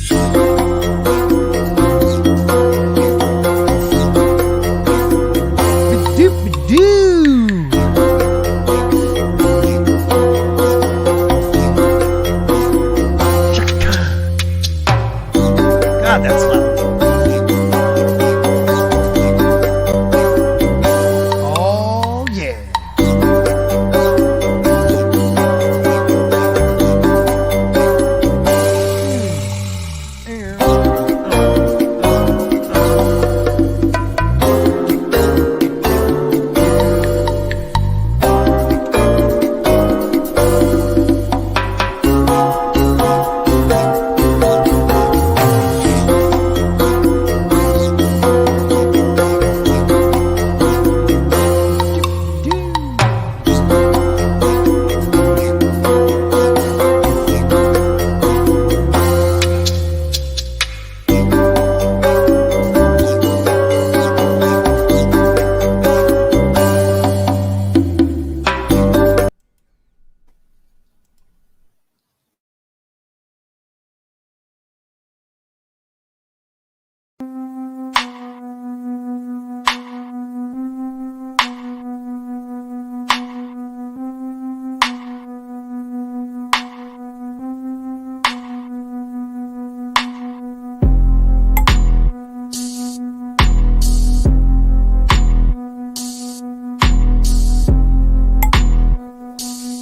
God, that's loud. Oh, yeah.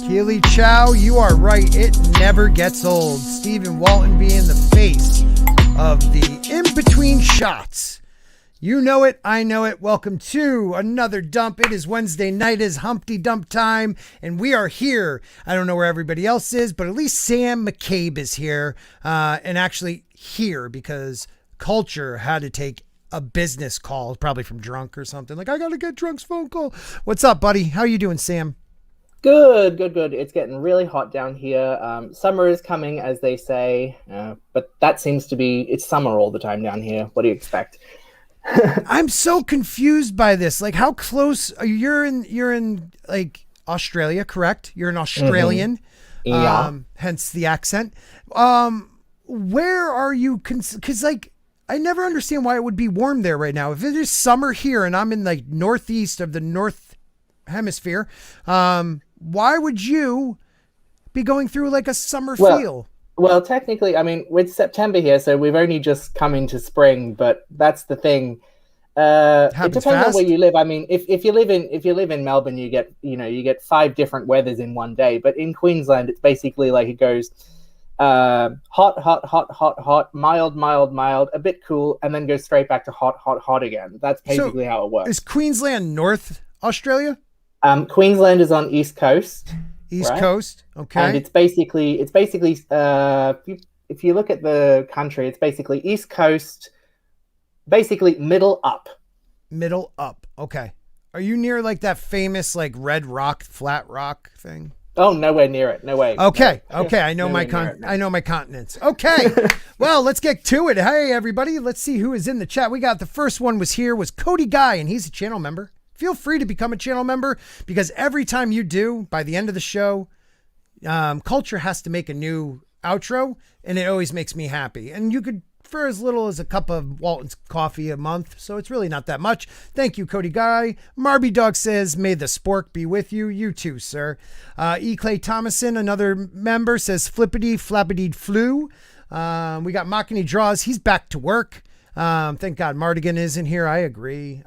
Keely Chow, you are right. It never gets old. Stephen Walton being the face of the in-between shots. You know it. I know it. Welcome to another dump. It is Wednesday night. It is Humpty Dump time, and we are here. I don't know where everybody else is, but at least Sam McCabe is here, and actually here because Culture had to take a business call, probably from drunk or something. Like, I got to get drunk's phone call. What's up, buddy? How you doing, Sam? Good. It's getting really hot down here. Summer is coming, as they say, but that seems to be, it's summer all the time down here. What do you expect? I'm so confused by this. Like, how close are you're in like Australia, correct? You're an Australian. Mm-hmm. Yeah. Hence the accent. Where are you? Cause like, I never understand why it would be warm there right now. If it is summer here and I'm in like northeast of the North Hemisphere, why would you be going through like a summer feel? Well, technically, I mean, with September here, so we've only just come into spring, but that's the thing. It depends on where you live. I mean, if you live in Melbourne, you get 5 different weathers in one day. But in Queensland, it's basically like it goes hot, mild, a bit cool, and then goes straight back to hot again. That's basically how it works. Is Queensland North Australia? Queensland is on East Coast. East Coast, okay. And it's basically if you look at the country, it's basically East Coast, basically middle up. Middle up, okay. Are you near like that famous like red rock, flat rock thing? Oh, nowhere near it. No way. Okay, okay. I know I know my continents. Okay, well, let's get to it. Hey, everybody, let's see who is in the chat. We got the first one was Cody Guy, and he's a channel member. Feel free to become a channel member because every time you do, by the end of the show, Culture has to make a new outro, and it always makes me happy. And you could, for as little as a cup of Walton's coffee a month, so it's really not that much. Thank you, Cody Guy. Marby Dog says, may the spork be with you. You too, sir. E. Clay Thomason, another member, says, flippity flappity flu. We got Machiny Draws. He's back to work. Thank God Martigan isn't here. I agree.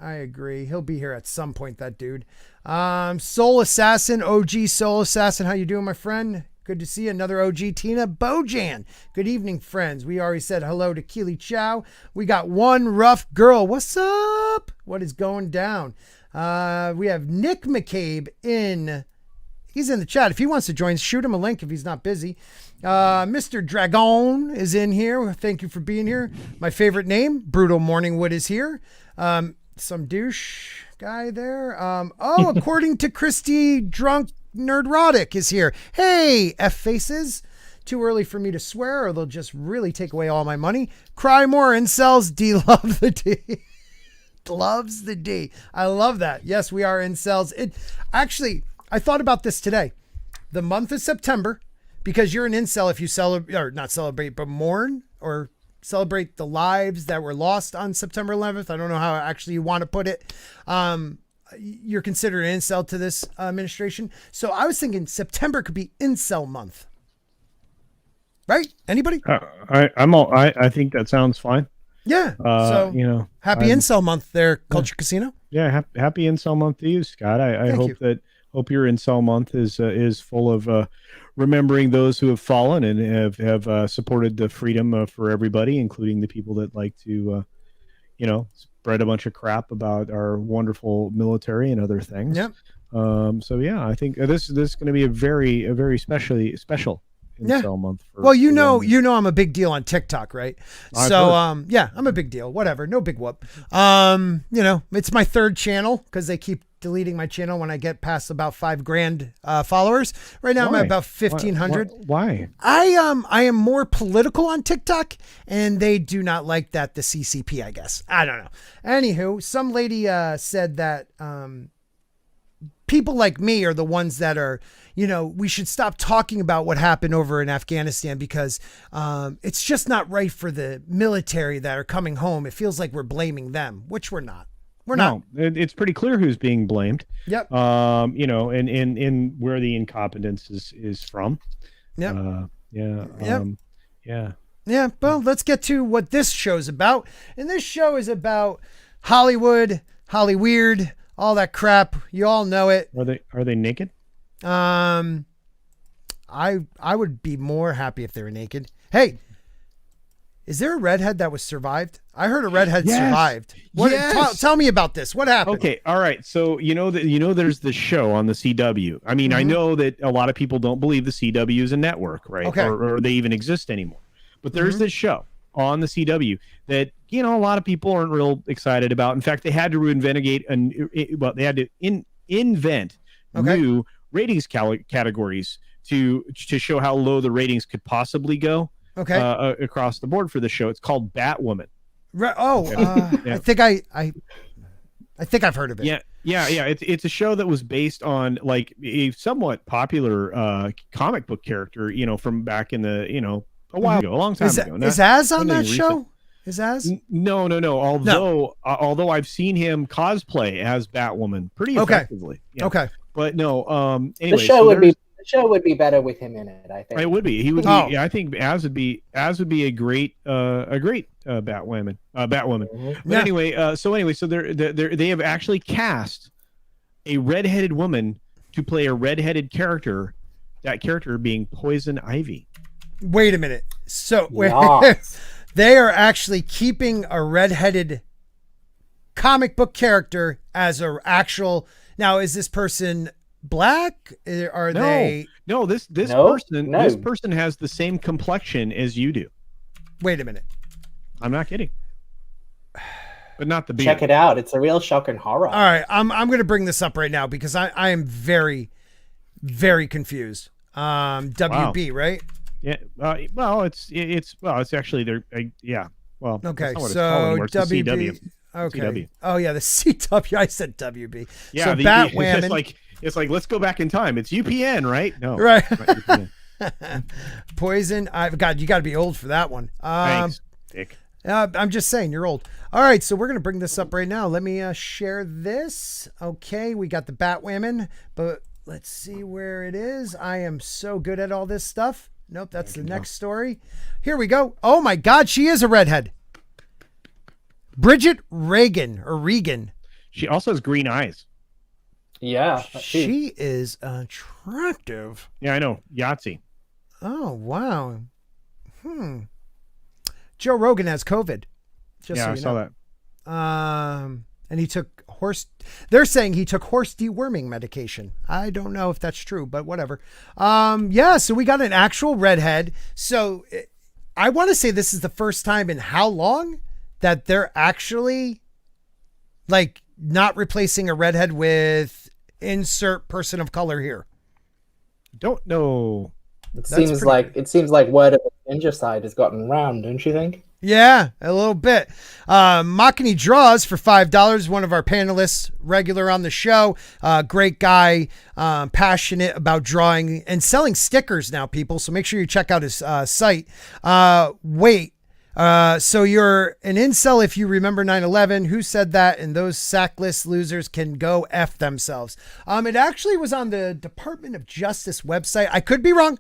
He'll be here at some point, that dude. Soul Assassin, OG Soul Assassin. How you doing, my friend? Good to see you. Another OG, Tina Bojan. Good evening, friends. We already said hello to Keely Chow. We got one rough girl. What's up? What is going down? We have Nick McCabe in. He's in the chat. If he wants to join, shoot him a link if he's not busy. Mr. Dragon is in here. Thank you for being here. My favorite name, Brutal Morningwood, is here. Some douche guy there. According to Christy, Drunk Nerdrotic is here. Hey, F faces. Too early for me to swear or they'll just really take away all my money. Cry more incels. D love the D. Loves the D. I love that. Yes, we are incels. Actually, I thought about this today. The month of September, because you're an incel if you celebrate, or not celebrate, but mourn or celebrate the lives that were lost on September 11th. I don't know how actually you want to put it. You're considered an incel to this administration. So I was thinking September could be incel month. Right? Anybody? I think that sounds fine. Yeah. So happy incel month there, Culture Casino. Yeah. Happy incel month to you, Scott. I hope your incel month is full of remembering those who have fallen and have supported the freedom for everybody, including the people that like to, spread a bunch of crap about our wonderful military and other things. Yep. So yeah, I think this is going to be a very special incel month. Well, I'm a big deal on TikTok, right? I'm a big deal. Whatever, no big whoop. It's my third channel because they keep deleting my channel when I get past about 5 grand followers. Right now I'm at about 1,500. Why? I am more political on TikTok, and they do not like that. The CCP, I guess. I don't know. Anywho, some lady said that people like me are the ones that are, we should stop talking about what happened over in Afghanistan because it's just not right for the military that are coming home. It feels like we're blaming them, which we're not. No, it's pretty clear who's being blamed. Yep. And where the incompetence is from. Yep. Yeah. Well, let's get to what this show's about. And this show is about Hollywood, Hollyweird, all that crap. You all know it. Are they naked? I would be more happy if they were naked. Hey, is there a redhead that was survived? I heard a redhead survived. What? Yes. Tell me about this. What happened? Okay. All right. So there's the show on the CW. I mean, I know that a lot of people don't believe the CW is a network, right? Okay. Or they even exist anymore. But there's this show on the CW that a lot of people aren't real excited about. In fact, they had to invent new ratings categories to show how low the ratings could possibly go. Okay. Across the board for the show. It's called Batwoman. Right. Oh, I think I've heard of it. Yeah. It's a show that was based on like a somewhat popular comic book character, from back in the a while ago, a long time ago. Is Az on that show? Is Az? No. Although I've seen him cosplay as Batwoman pretty effectively. Yeah. Okay. But no. Anyway, the show would be better with him in it, I think. It would be. He would be. Yeah, I think Az would be a great Batwoman. But anyway, so they have actually cast a redheaded woman to play a redheaded character. That character being Poison Ivy. Wait a minute. So they are actually keeping a redheaded comic book character as a actual. Now, is this person black? Are they? No, this person has the same complexion as you do. Wait a minute. I'm not kidding. But not the beard. Check it out. It's a real shock and horror. All right, I'm going to bring this up right now because I am very, very confused. WB, right? Yeah. It's actually there. Yeah. Well. Okay. That's So not what it's called anymore. It's the CW. Okay. CW. Oh yeah, the CW. I said WB. Yeah. So Batwoman. It's like let's go back in time. It's UPN, right? No. Right. Poison. God, you got to be old for that one. Thanks, Dick. I'm just saying you're old. All right, so we're gonna bring this up right now. Let me share this. Okay, we got the Batwoman, but let's see where it is. I am so good at all this stuff. Nope, that's the next story. Here we go. Oh my God, she is a redhead. Bridget Regan. She also has green eyes. Yeah. She is attractive. Yeah, I know. Yahtzee. Oh, wow. Joe Rogan has COVID. I saw that. And he took they're saying he took horse deworming medication. I don't know if that's true, but whatever. So we got an actual redhead. So I want to say this is the first time in how long that they're actually like not replacing a redhead with insert person of color here. Don't know. It seems like word of the ninja side has gotten round, don't you think? Yeah, a little bit. Makani Draws for $5. One of our panelists, regular on the show. Great guy, passionate about drawing and selling stickers now, people. So make sure you check out his site. Wait, So you're an incel if you remember 9/11. Who said that? And those sackless losers can go F themselves. It actually was on the Department of Justice website. I could be wrong.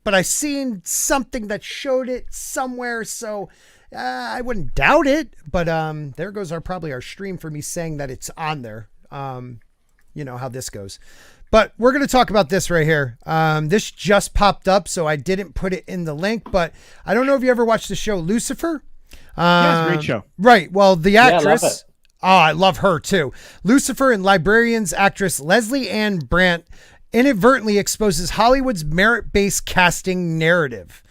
But I seen something that showed it somewhere. So I wouldn't doubt it. But there goes probably our stream for me saying that it's on there. You know how this goes. But we're going to talk about this right here. This just popped up, so I didn't put it in the link. But I don't know if you ever watched the show Lucifer. Yeah, it's a great show. Right. Well, the actress. I love it. I love her too. Lucifer and Librarians actress Leslie Ann Brandt inadvertently exposes Hollywood's merit-based casting narrative.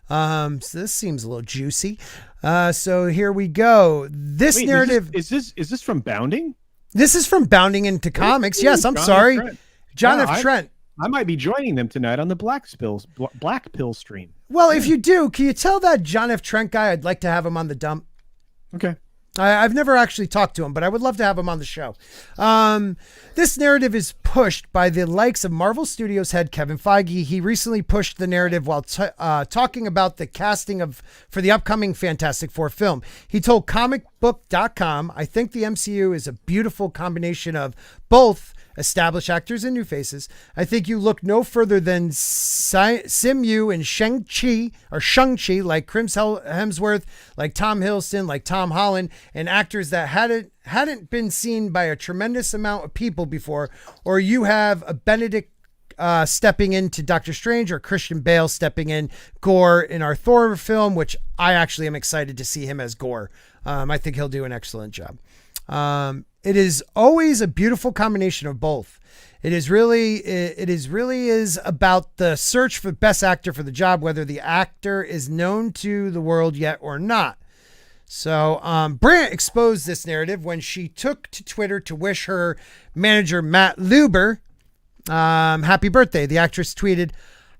So this seems a little juicy. So here we go. This narrative is this from Bounding? This is from Bounding into Comics. Yes, I'm sorry. John F. Trent. I might be joining them tonight on the Black Pill stream. Well, if you do, can you tell that John F. Trent guy I'd like to have him on the dump? Okay. I've never actually talked to him, but I would love to have him on the show. This narrative is pushed by the likes of Marvel Studios head Kevin Feige. He recently pushed the narrative while talking about the casting for the upcoming Fantastic Four film. He told comicbook.com, "I think the MCU is a beautiful combination of both established actors and new faces. I think you look no further than Simu and Shang-Chi, like Chris Hemsworth, like Tom Hiddleston, like Tom Holland, and actors that hadn't been seen by a tremendous amount of people before, or you have a Benedict stepping into Doctor Strange, or Christian Bale stepping in Gore in our Thor film," which I actually am excited to see him as Gore. I think he'll do an excellent job. It is always a beautiful combination of both. It is really about the search for best actor for the job, whether the actor is known to the world yet or not. So Brandt exposed this narrative when she took to Twitter to wish her manager, Matt Luber, happy birthday. The actress tweeted,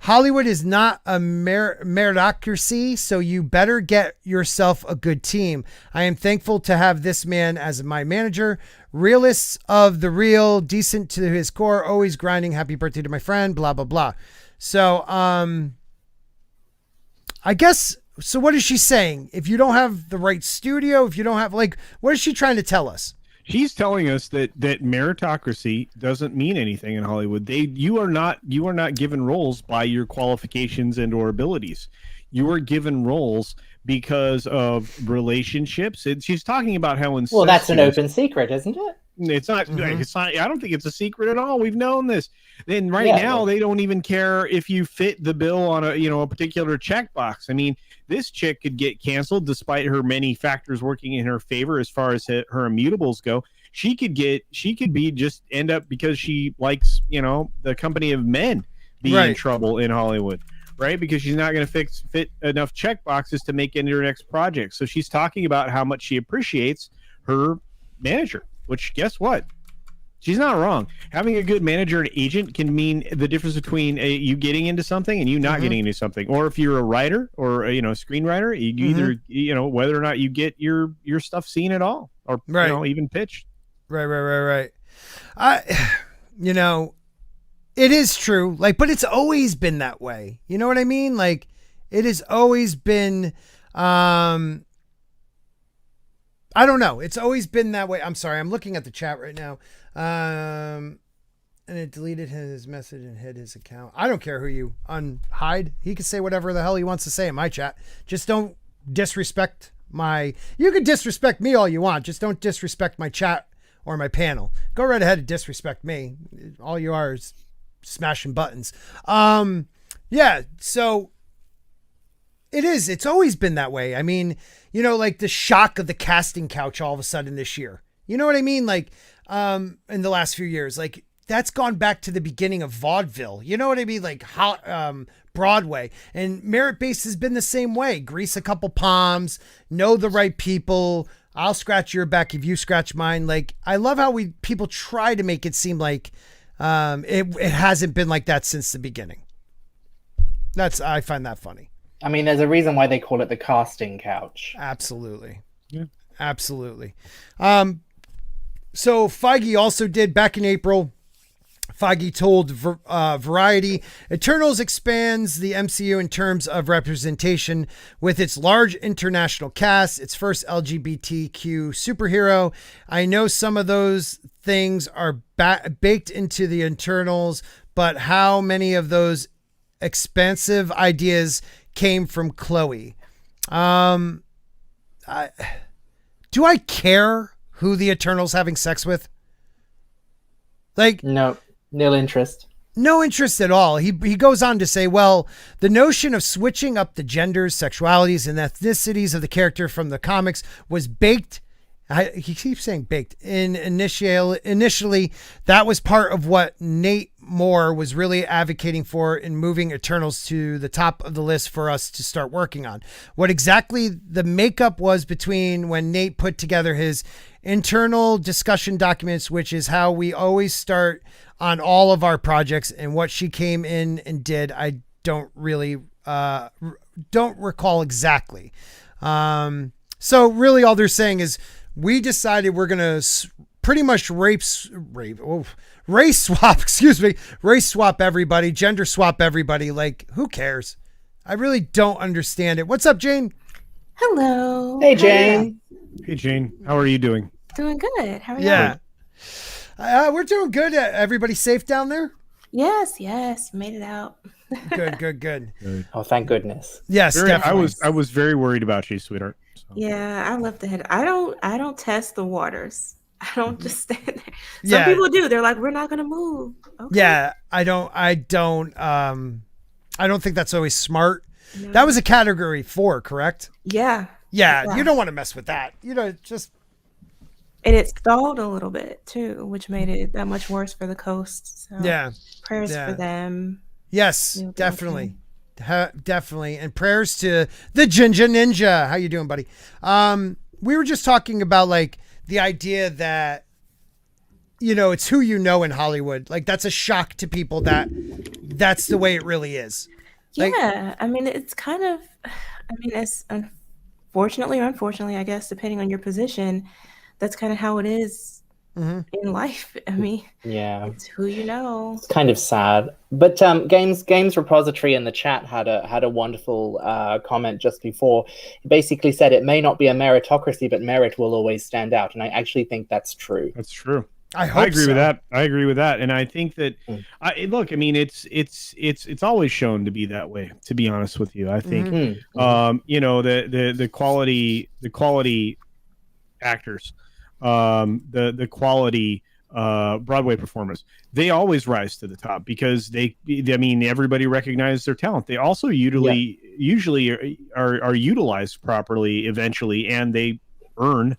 "Hollywood is not a meritocracy, so you better get yourself a good team. I am thankful to have this man as my manager. Realists of the real, decent to his core, always grinding. Happy birthday to my friend, blah, blah, blah." So, I guess, so what is she saying? If you don't have the right studio, if you don't have, like, what is she trying to tell us? She's telling us that meritocracy doesn't mean anything in Hollywood. You are not given roles by your qualifications and or abilities. You are given roles because of relationships. She's talking about how well, that's an open secret, isn't it? It's not. Mm-hmm. It's not. I don't think it's a secret at all. We've known this. Then now they don't even care if you fit the bill on a particular checkbox. I mean, this chick could get canceled despite her many factors working in her favor as far as her immutables go. She could end up because she likes the company of men being in trouble in Hollywood. Right, because she's not going to fit enough check boxes to make it into her next project. So she's talking about how much she appreciates her manager, which guess what? She's not wrong. Having a good manager and agent can mean the difference between you getting into something and you not getting into something. Or if you're a writer or a screenwriter, you either whether or not you get your stuff seen at all or even pitched. Right. It is true, but it's always been that way. You know what I mean? Like, it has always been, I don't know. It's always been that way. I'm sorry. I'm looking at the chat right now. And it deleted his message and hid his account. I don't care who you unhide. He can say whatever the hell he wants to say in my chat. Just don't disrespect you can disrespect me all you want. Just don't disrespect my chat or my panel. Go right ahead and disrespect me. All you are is smashing buttons. So it's always been that way. I mean, like the shock of the casting couch all of a sudden this year, you know what I mean? Like, in the last few years, like that's gone back to the beginning of vaudeville. You know what I mean? Like Broadway, and merit-based has been the same way. Grease a couple palms, know the right people. I'll scratch your back if you scratch mine. Like, I love how people try to make it seem like, it hasn't been like that since the beginning. I find that funny. I mean, there's a reason why they call it the casting couch. Absolutely. Yeah. Absolutely. So Feige also did back in April, Feige told Variety, Eternals expands the MCU in terms of representation with its large international cast, its first LGBTQ superhero. I know some of those things are baked into the Eternals, but how many of those expansive ideas came from Chloe? Do I care who the Eternals having sex with? Like, no, nil interest. No interest at all. He goes on to say, well, the notion of switching up the genders, sexualities, and ethnicities of the character from the comics was baked. He keeps saying baked. Initially, that was part of what Nate Moore was really advocating for in moving Eternals to the top of the list for us to start working on. What exactly the makeup was between when Nate put together his internal discussion documents, which is how we always start on all of our projects, and what she came in and did, I don't really don't recall exactly. So really all they're saying is we decided we're going to pretty much race swap everybody, gender swap everybody. Like, who cares? I really don't understand it. What's up, Jayne? Hello. Hey, Jayne. Hey, Jayne. How are you doing? Doing good. How are you? Yeah. We're doing good. Everybody safe down there? Yes. Made it out. Good. Oh, thank goodness. Yes, definitely. I was very worried about you, sweetheart. So. Yeah, I left the head. I don't test the waters. I don't just stand there. Some people do. They're like, we're not gonna move. Okay. Yeah, I don't think that's always smart. No. That was a category 4, correct? Yeah. Yeah, you don't want to mess with that. Just. And it stalled a little bit too, which made it that much worse for the coast. So prayers for them. Yes, definitely. Definitely. And prayers to the Ginger Ninja. How you doing, buddy? We were just talking about like the idea that, it's who you know in Hollywood. Like, that's a shock to people that's the way it really is. Like, yeah. I mean, it's kind of, it's unfortunately or unfortunately, I guess, depending on your position, that's kind of how it is in life. I mean, it's who you know. It's kind of sad. But Games Repository in the chat had a wonderful comment just before. He basically said it may not be a meritocracy, but merit will always stand out. And I actually think that's true. That's true. I agree with that. I agree with that. And I think that it's always shown to be that way, to be honest with you. I think the quality actors, the quality Broadway performers, they always rise to the top because everybody recognizes their talent. They also usually are utilized properly eventually, and they earn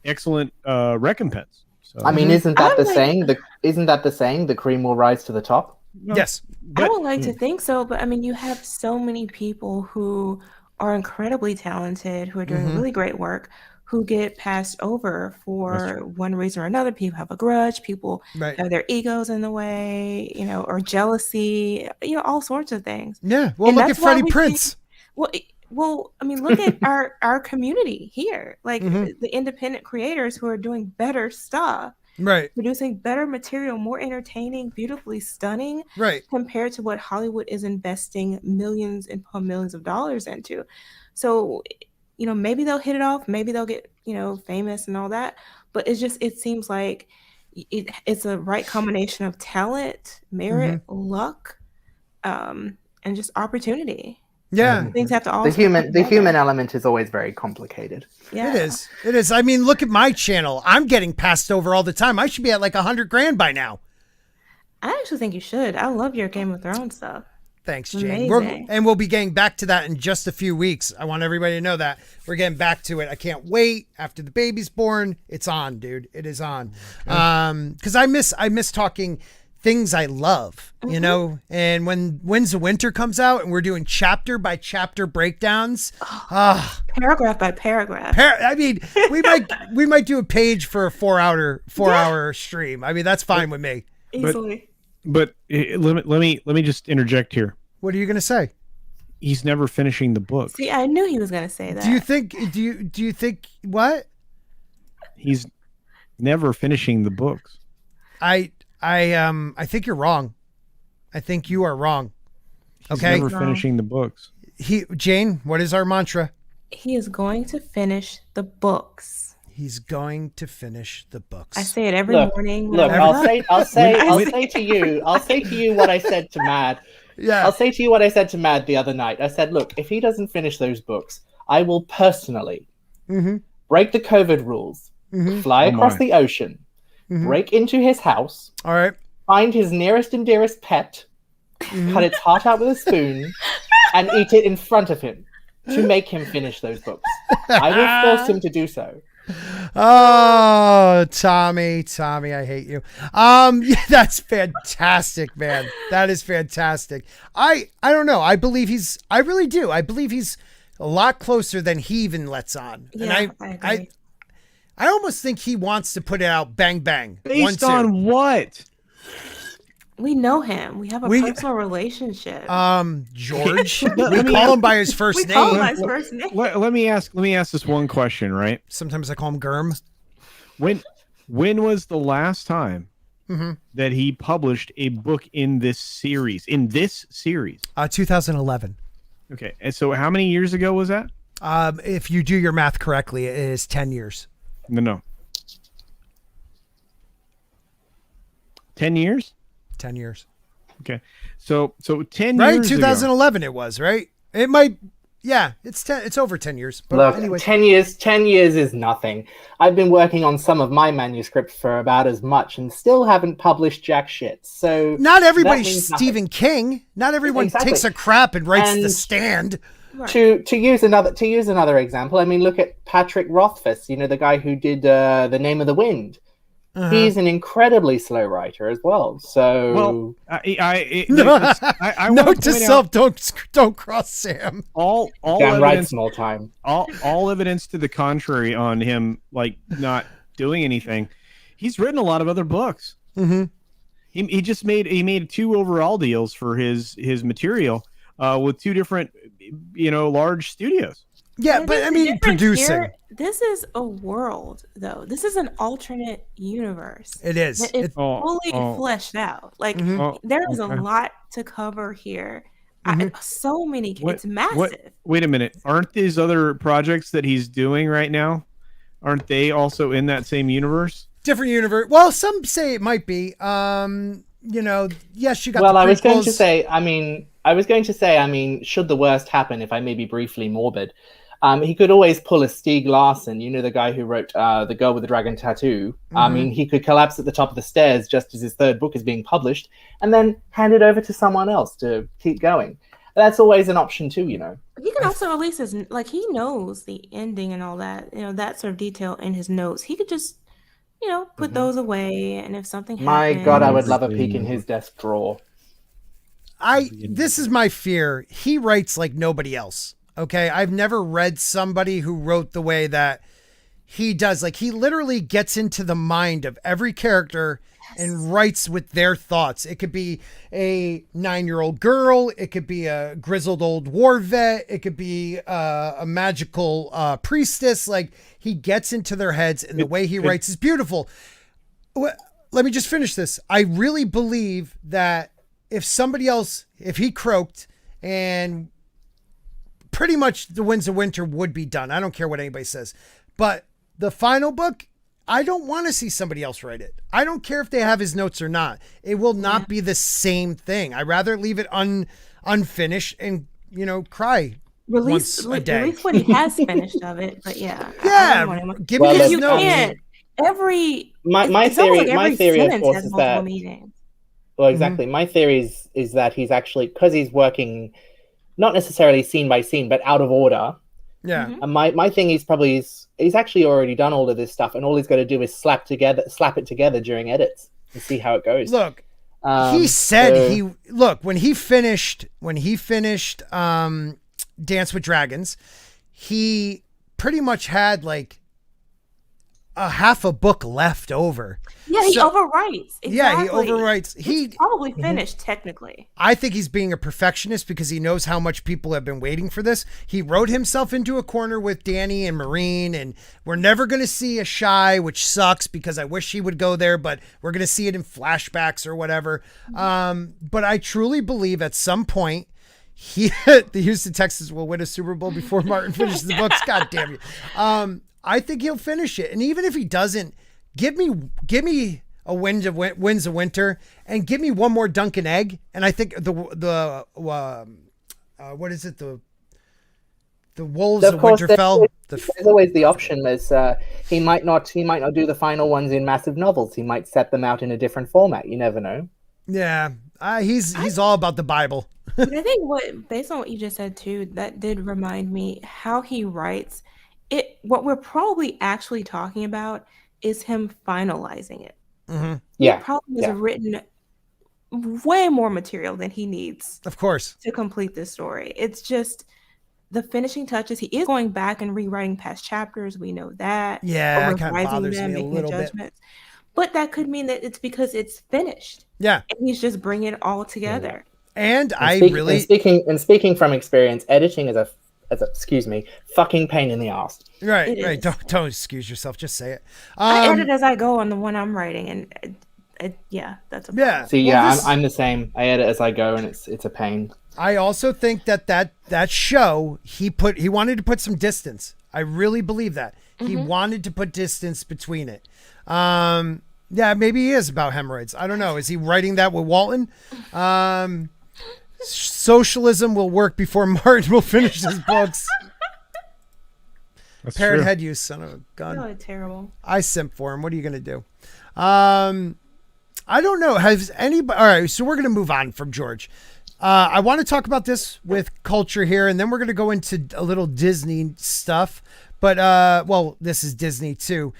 excellent recompense. So, isn't that the saying? Isn't that the saying? The cream will rise to the top. No. Yes, I would like to think so, but you have so many people who are incredibly talented, who are doing really great work, who get passed over for one reason or another. People have a grudge. People have their egos in the way, or jealousy. All sorts of things. Yeah. Well, look at Freddie Prinze. Well, look at our community here, like the independent creators who are doing better stuff, producing better material, more entertaining, beautifully stunning, compared to what Hollywood is investing millions and millions of dollars into. So, maybe they'll hit it off, maybe they'll get, famous and all that, but it seems like it's a right combination of talent, merit, luck, and just opportunity. Yeah, things have to all. The human element is always very complicated. Yeah, it is. Look at my channel. I'm getting passed over all the time. I should be at like $100,000 by now. I actually think you should. I love your Game of Thrones stuff. Thanks, Jayne. We'll be getting back to that in just a few weeks. I want everybody to know that we're getting back to it. I can't wait. After the baby's born, it's on, dude. It is on. Because I miss talking things I love, and when Winds of Winter comes out and we're doing chapter by chapter breakdowns, paragraph by paragraph. We might do a page for a 4-hour stream. That's fine with me. Easily. But let me just interject here. What are you gonna say? He's never finishing the book. See, I knew he was gonna say that. Do you think what? He's never finishing the books. I think you're wrong. I think you are wrong. Okay. He's never finishing the books. Jayne, what is our mantra? He is going to finish the books. He's going to finish the books. I say it every morning. Look, I'll say to you what I said to Mad. Yeah. I'll say to you what I said to Mad the other night. I said, look, if he doesn't finish those books, I will personally break the COVID rules, fly across the ocean, break into his house, all right, find his nearest and dearest pet, cut its heart out with a spoon, and eat it in front of him to make him finish those books. I will force him to do so. Oh, Tommy, I hate you. That's fantastic, man. That is fantastic. I don't know. I really do. I believe he's a lot closer than he even lets on. Yeah, and I agree. I almost think he wants to put it out bang bang. Based on what? We know him. We have a personal relationship. George. We call him by his first name. Let me ask this one question, right? Sometimes I call him Germ. When was the last time that he published a book in this series? 2011. Okay. And so how many years ago was that? If you do your math correctly, it is 10 years. No. 10 years? 10 years. Okay. So 10 right? years 2011 it was, right? It might, yeah, it's over 10 years. But look, anyway. 10 years is nothing. I've been working on some of my manuscripts for about as much and still haven't published jack shit. So not everybody's Stephen King. Not everyone takes a crap and writes The Stand. Right. To use another example, I mean, look at Patrick Rothfuss, the guy who did The Name of the Wind. He's an incredibly slow writer as well. So, note to self: don't cross Sam. All damn evidence, right, small time. All evidence to the contrary on him, like not doing anything. He's written a lot of other books. He just made 2 overall deals for his material with 2 different, large studios. Yeah, but I mean, producing. This is a world, though. This is an alternate universe. It is. It's fully fleshed out. Like, there is a lot to cover here. So many. It's massive. Wait a minute. Aren't these other projects that he's doing right now, aren't they also in that same universe? Different universe. Well, some say it might be. Yes, you got Well, the I was going to say, I mean, should the worst happen, if I may be briefly morbid, he could always pull a Stieg Larsson, the guy who wrote The Girl with the Dragon Tattoo. I mean, he could collapse at the top of the stairs just as his 3rd book is being published and then hand it over to someone else to keep going. That's always an option too, He can also release his, he knows the ending and all that, that sort of detail in his notes. He could just, put those away, and if something happens... My God, I would love a peek in his desk drawer. This is my fear. He writes like nobody else. Okay, I've never read somebody who wrote the way that he does. Like, he literally gets into the mind of every character and writes with their thoughts. It could be a 9-year-old girl. It could be a grizzled old war vet. It could be a magical priestess. Like, he gets into their heads, and the way he writes is beautiful. Let me just finish this. I really believe that if he croaked and pretty much The Winds of Winter would be done. I don't care what anybody says. But the final book, I don't want to see somebody else write it. I don't care if they have his notes or not. It will not be the same thing. I'd rather leave it unfinished and, cry once a day. Release what he has finished of it. But yeah. Give me his notes. My theory, of course, is that... Well, exactly. My theory is that he's actually, because he's working... not necessarily scene by scene, but out of order. Yeah. And my thing is probably he's actually already done all of this stuff, and all he's got to do is slap it together during edits and see how it goes. Look, he said when he finished Dance with Dragons, he pretty much had like half a book left over. Yeah, he overwrites. Exactly. Yeah, he overwrites. He's probably finished technically. I think he's being a perfectionist because he knows how much people have been waiting for this. He wrote himself into a corner with Danny and Marine, and we're never going to see a Shy, which sucks because I wish he would go there, but we're going to see it in flashbacks or whatever. But I truly believe at some point the Houston Texans will win a Super Bowl before Martin finishes the books. God damn you. I think he'll finish it. And even if he doesn't, give me a Winds of Winter and give me one more Dunk and Egg. And I think the what is it? The Wolves of Winterfell. There's always the option. He might not do the final ones in massive novels. He might set them out in a different format. You never know. Yeah. He's all about the Bible. But I think based on what you just said too, that did remind me how he writes. What we're probably actually talking about is him finalizing it. Mm-hmm. Yeah, he probably has written way more material than he needs, of course, to complete this story. It's just the finishing touches. He is going back and rewriting past chapters. We know that. Yeah, it kind of bothers me a little bit. But that could mean that it's because it's finished. Yeah, and he's just bringing it all together. And speaking from experience, editing is a fucking pain in the ass. Right. Don't excuse yourself. Just say it. I edit as I go on the one I'm writing, and that's a problem. Yeah. See, I'm the same. I edit as I go, and it's a pain. I also think that show he wanted to put some distance. I really believe that he wanted to put distance between it. Yeah, maybe he is about hemorrhoids. I don't know. Is he writing that with Walton? Socialism will work before Martin will finish his books. Parrot head, you son of a gun. Oh, terrible. I simp for him. What are you going to do? I don't know. Has anybody... All right, so we're going to move on from George. I want to talk about this with culture here, and then we're going to go into a little Disney stuff. But, this is Disney too.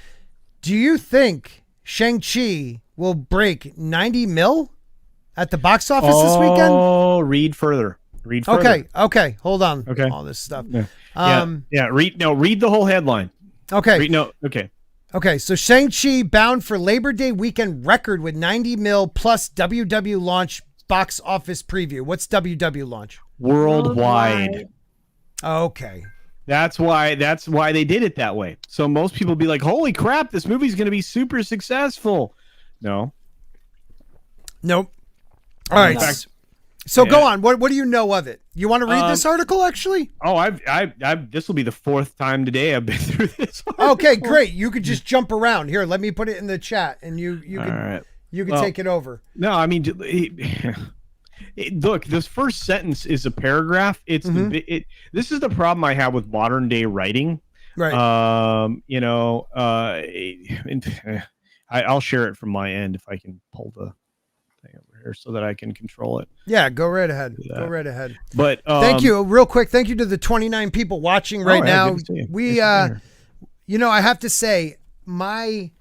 Do you think Shang-Chi will break 90 mil at the box office this weekend? Oh, read further. Okay. Hold on. Okay. All this stuff. Yeah. Read the whole headline. Okay. Okay. Okay. So Shang-Chi bound for Labor Day weekend record with 90 mil plus WW launch box office preview. What's WW launch? Worldwide. Okay. That's why they did it that way. So most people be like, "Holy crap, this movie's going to be super successful." No. Nope. All right. So go on. What do you know of it? You want to read this article actually? Oh, I've this will be the fourth time today I've been through this article. Okay, great. You could just jump around. Here, let me put it in the chat and you can take it over. No, I mean look, this first sentence is a paragraph. This is the problem I have with modern day writing. Right. I'll share it from my end if I can pull the thing over here so that I can control it. Yeah, go right ahead. But thank you, real quick. Thank you to the 29 people watching right now. We, I have to say, my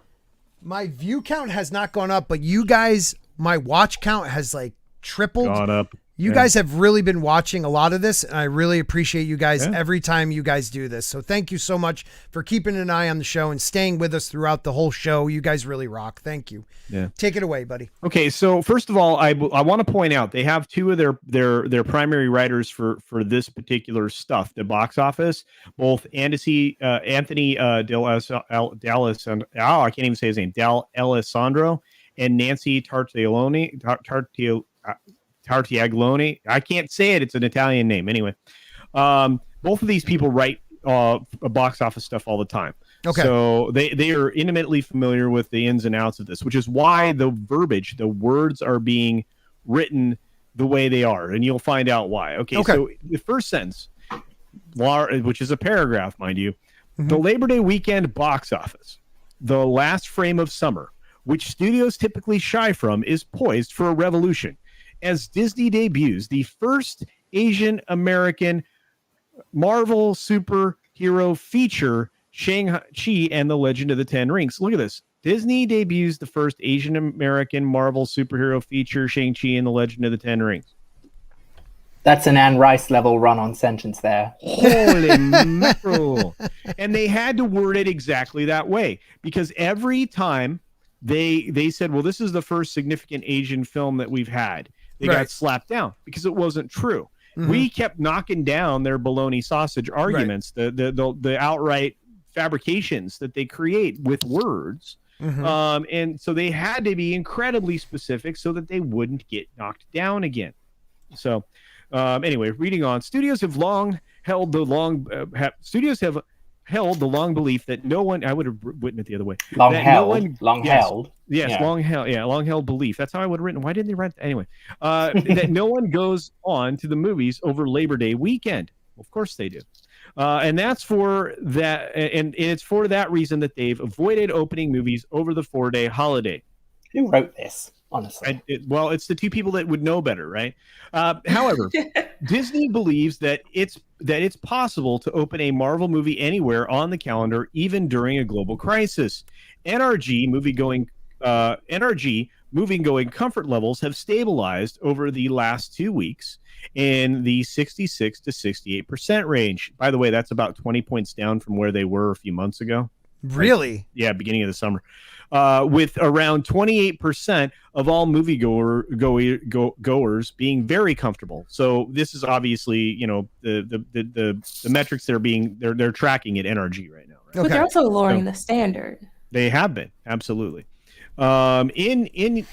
view count has not gone up, but you guys, my watch count has like tripled. Gone up. You guys have really been watching a lot of this, and I really appreciate you guys every time you guys do this. So thank you so much for keeping an eye on the show and staying with us throughout the whole show. You guys really rock. Thank you. Yeah. Take it away, buddy. Okay, so first of all, I want to point out they have two of their primary writers for this particular stuff, the box office, both Anthony Dallas, and I can't even say his name, Dal Alessandro, and Nancy Tartaglione. Tartaglione. I can't say it. It's an Italian name. Anyway, both of these people write box office stuff all the time. Okay. So they are intimately familiar with the ins and outs of this, which is why the verbiage, the words are being written the way they are. And you'll find out why. Okay. So the first sentence, which is a paragraph, mind you, the Labor Day weekend box office, the last frame of summer, which studios typically shy from, is poised for a revolution as Disney debuts the first Asian American Marvel superhero feature, Shang-Chi and the Legend of the Ten Rings. Look at this. Disney debuts the first Asian American Marvel superhero feature, Shang-Chi and the Legend of the Ten Rings. That's an Anne Rice level run-on sentence there. Holy mackerel. And they had to word it exactly that way, because every time they said, well, this is the first significant Asian film that we've had, they got slapped down because it wasn't true. We kept knocking down their baloney sausage arguments, the outright fabrications that they create with words. And so they had to be incredibly specific so that they wouldn't get knocked down again. So anyway, reading on, studios have held the long belief that no one, I would have written it the other way. Long held belief. That's how I would have written. Why didn't they write that? Anyway, that no one goes on to the movies over Labor Day weekend. Well, of course they do. And that's for that. And it's for that reason that they've avoided opening movies over the 4-day holiday. Who wrote this? Honestly, well, it's the two people that would know better, right? However, Disney believes that it's possible to open a Marvel movie anywhere on the calendar, even during a global crisis. NRG movie-going comfort levels have stabilized over the last 2 weeks in the 66 to 68% range. By the way, that's about 20 points down from where they were a few months ago. Really? Yeah, beginning of the summer. With around 28% of all moviegoers being very comfortable. So this is obviously, the metrics they're tracking at NRG right now. Right? But they're also lowering the standard. They have been, absolutely. In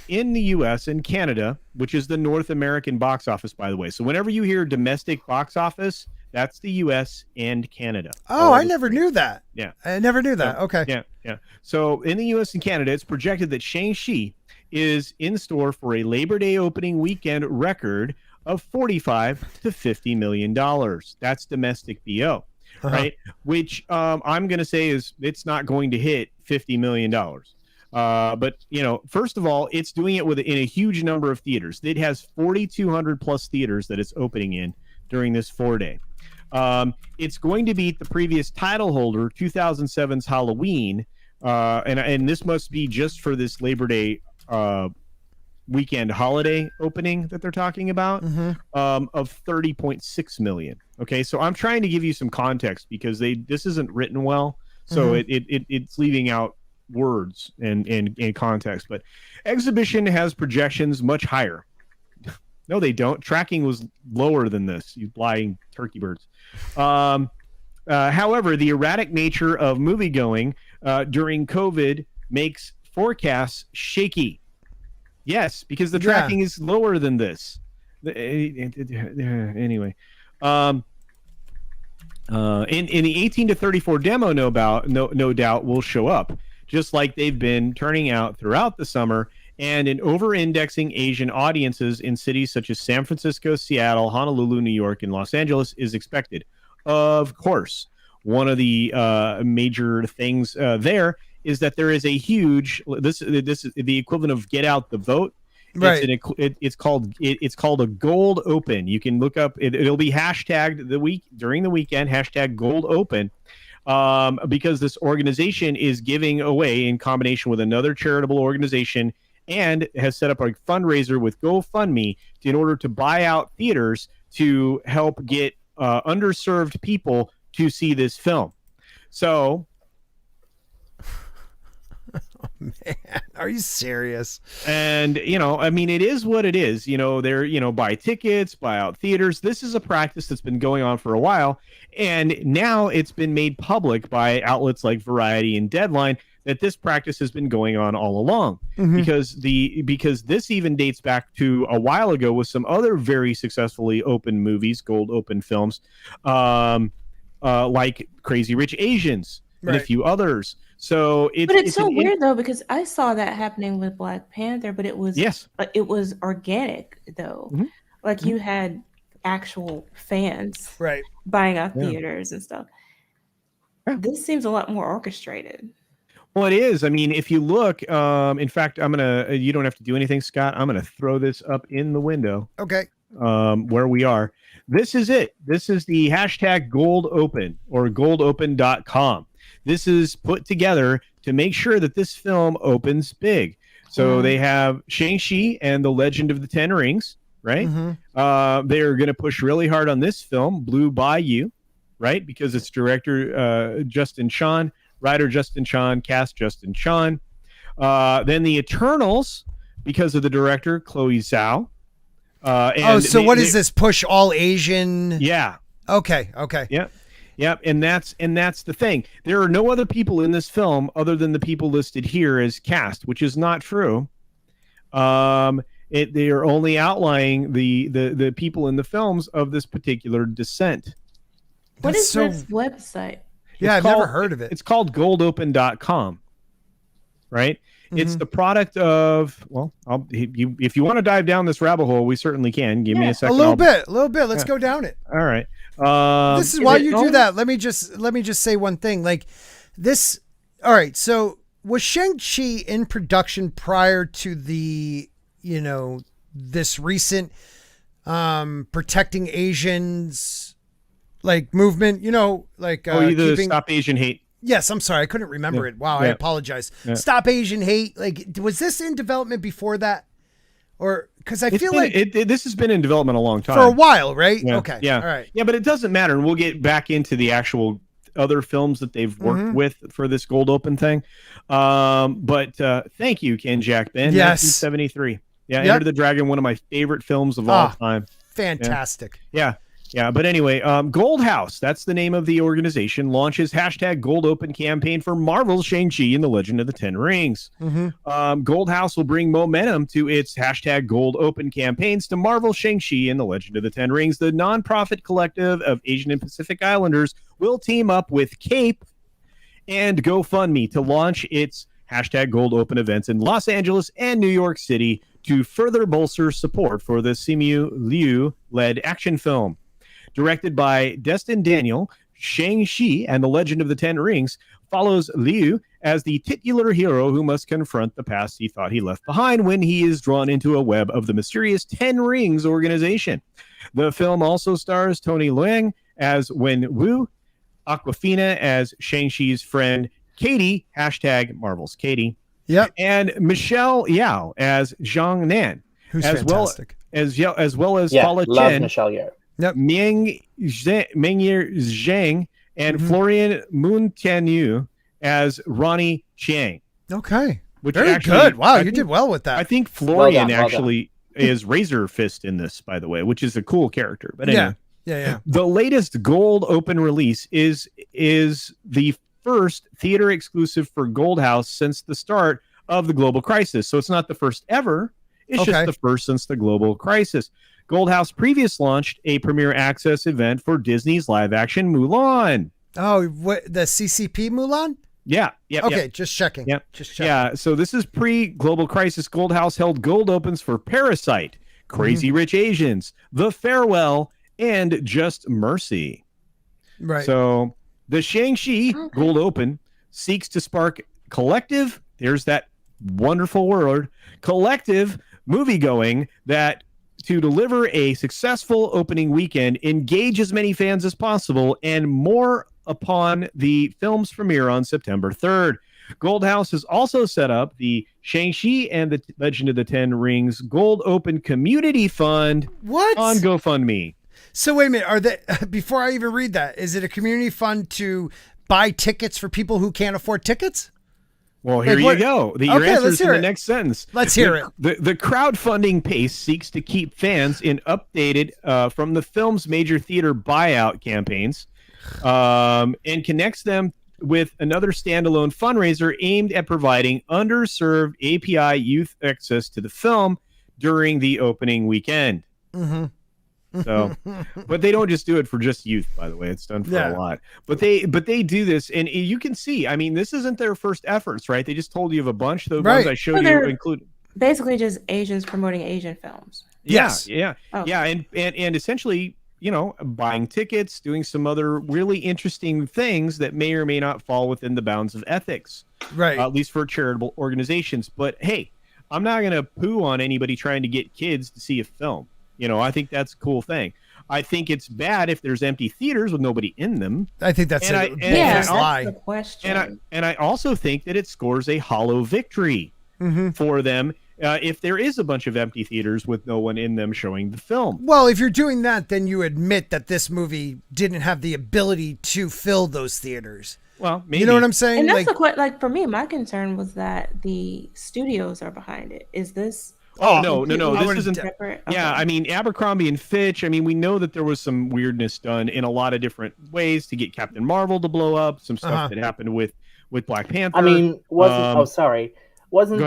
the U.S. and Canada, which is the North American box office, by the way. So whenever you hear domestic box office, that's the U.S. and Canada. Oh, I never knew that. Yeah. I never knew that. Okay. Yeah. So in the U.S. and Canada, it's projected that Shang-Chi is in store for a Labor Day opening weekend record of $45 to $50 million. That's domestic BO, right? Which I'm going to say it's not going to hit $50 million. But, first of all, it's doing it in a huge number of theaters. It has 4,200 plus theaters that it's opening in during this 4-day. It's going to beat the previous title holder, 2007's Halloween, and this must be just for this Labor Day weekend holiday opening that they're talking about, of 30.6 million. Okay, so I'm trying to give you some context because this isn't written well, so it's leaving out words and context. But exhibition has projections much higher. No, they don't. Tracking was lower than this, you lying turkey birds. However, the erratic nature of moviegoing during COVID makes forecasts shaky. Yes, because the tracking is lower than this. Anyway, in the 18 to 34 demo, no doubt will show up, just like they've been turning out throughout the summer, and in over-indexing Asian audiences in cities such as San Francisco, Seattle, Honolulu, New York, and Los Angeles is expected. Of course, one of the major things there is that there is a huge this is the equivalent of Get Out the Vote. Right. It's called a gold open. You can look up it'll be hashtagged during the weekend, hashtag gold open. Because this organization is giving away, in combination with another charitable organization, and has set up a fundraiser with GoFundMe in order to buy out theaters to help get underserved people to see this film. So, oh, man, are you serious? And it is what it is. They're buy tickets, buy out theaters. This is a practice that's been going on for a while, and now it's been made public by outlets like Variety and Deadline that this practice has been going on all along. Because this even dates back to a while ago with some other very successfully open movies, gold open films, like Crazy Rich Asians and a few others. So it's so weird though, because I saw that happening with Black Panther, but it was it was organic though. Like you had actual fans buying out theaters and stuff. This seems a lot more orchestrated. Well, it is. I mean, if you look, in fact, you don't have to do anything, Scott. I'm going to throw this up in the window. Okay. Where we are. This is it. This is the hashtag gold open, or goldopen.com. This is put together to make sure that this film opens big. So they have Shang-Chi and the Legend of the Ten Rings, right? They are going to push really hard on this film, Blue Bayou, right? Because it's director Justin Chon, writer Justin Chon, cast Justin Chon. Then the Eternals, because of the director Chloe Zhao. So what is this? Push all Asian? Yeah. Okay. Yep. And that's the thing. There are no other people in this film other than the people listed here as cast, which is not true. They are only outlining the people in the films of this particular descent. What is this website? Yeah, I've never heard of it. It's called goldopen.com. Right? It's the product of, well, if you want to dive down this rabbit hole, we certainly can. Give me a second. A little bit. Let's go down it. All right. This is why you do that. Let me just say one thing. Like this. All right. So was Shang-Chi in production prior to the, this recent protecting Asians like movement? Stop Asian hate. Yes, I'm sorry. I couldn't remember it. Wow, I apologize. Yeah. Stop Asian hate. Like, was this in development before that? Or, because I feel like... this has been in development a long time. For a while, right? Yeah. Okay. Yeah. All right. Yeah, but it doesn't matter. And we'll get back into the actual other films that they've worked with for this Gold Open thing. But thank you, Ken Jack Ben. Yes. 1973. Yeah, Enter the Dragon, one of my favorite films of all time. Fantastic. Yeah. Yeah, but anyway, Gold House, that's the name of the organization, launches hashtag Gold Open campaign for Marvel's Shang-Chi and the Legend of the Ten Rings. Gold House will bring momentum to its hashtag Gold Open campaigns to Marvel Shang-Chi and the Legend of the Ten Rings. The nonprofit collective of Asian and Pacific Islanders will team up with Cape and GoFundMe to launch its hashtag Gold Open events in Los Angeles and New York City to further bolster support for the Simu Liu-led action film. Directed by Destin Daniel, Shang-Chi and the Legend of the Ten Rings follows Liu as the titular hero who must confront the past he thought he left behind when he is drawn into a web of the mysterious Ten Rings organization. The film also stars Tony Leung as Wen Wu, Awkwafina as Shang-Chi's friend Katie, hashtag Marvel's Katie, and Michelle Yao as Zhang Nan, who's as fantastic. as well as Paula Chen, Michelle Yao. Mengyer Zhang, and Florian Muntianu as Ronnie Chiang. Okay. Which very good. Wow, you did well with that. I think Florian is Razor Fist in this, by the way, which is a cool character. But anyway. Yeah. The latest Gold Open release is the first theater exclusive for Gold House since the start of the global crisis. So it's not the first ever. It's just the first since the global crisis. Gold House previous launched a premiere access event for Disney's live action Mulan. Oh, what, the CCP Mulan? Yeah. Okay, just checking. Yeah. Just checking. Yeah, so this is pre-global crisis. Gold House held gold opens for Parasite, Crazy Rich Asians, The Farewell, and Just Mercy. Right. So the Shang-Chi Gold Open seeks to spark collective, there's that wonderful word, collective movie-going that to deliver a successful opening weekend, engage as many fans as possible, and more upon the film's premiere on September 3rd. Gold House has also set up the Shang-Chi and the Legend of the Ten Rings Gold Open Community Fund on GoFundMe. So wait a minute, before I even read that, is it a community fund to buy tickets for people who can't afford tickets? Well, here you go. Your answer is in the next sentence. Let's hear it. The crowdfunding pace seeks to keep fans updated from the film's major theater buyout campaigns and connects them with another standalone fundraiser aimed at providing underserved API youth access to the film during the opening weekend. So, but they don't just do it for just youth, by the way. It's done for a lot. But they do this, and you can see. I mean, this isn't their first efforts, right? They just told you of a bunch. The ones I showed you include basically just Asians promoting Asian films. Yeah, and essentially, buying tickets, doing some other really interesting things that may or may not fall within the bounds of ethics, right? At least for charitable organizations. But hey, I'm not going to poo on anybody trying to get kids to see a film. I think that's a cool thing. I think it's bad if there's empty theaters with nobody in them. I think that's that's the question. And I also think that it scores a hollow victory for them if there is a bunch of empty theaters with no one in them showing the film. Well, if you're doing that, then you admit that this movie didn't have the ability to fill those theaters. Well, maybe. You know what I'm saying? And that's like for me, my concern was that the studios are behind it. Is this? Oh, no. This isn't separate? Yeah, Okay. I mean, Abercrombie and Fitch, I mean, we know that there was some weirdness done in a lot of different ways to get Captain Marvel to blow up, some stuff that happened with Black Panther. I mean, wasn't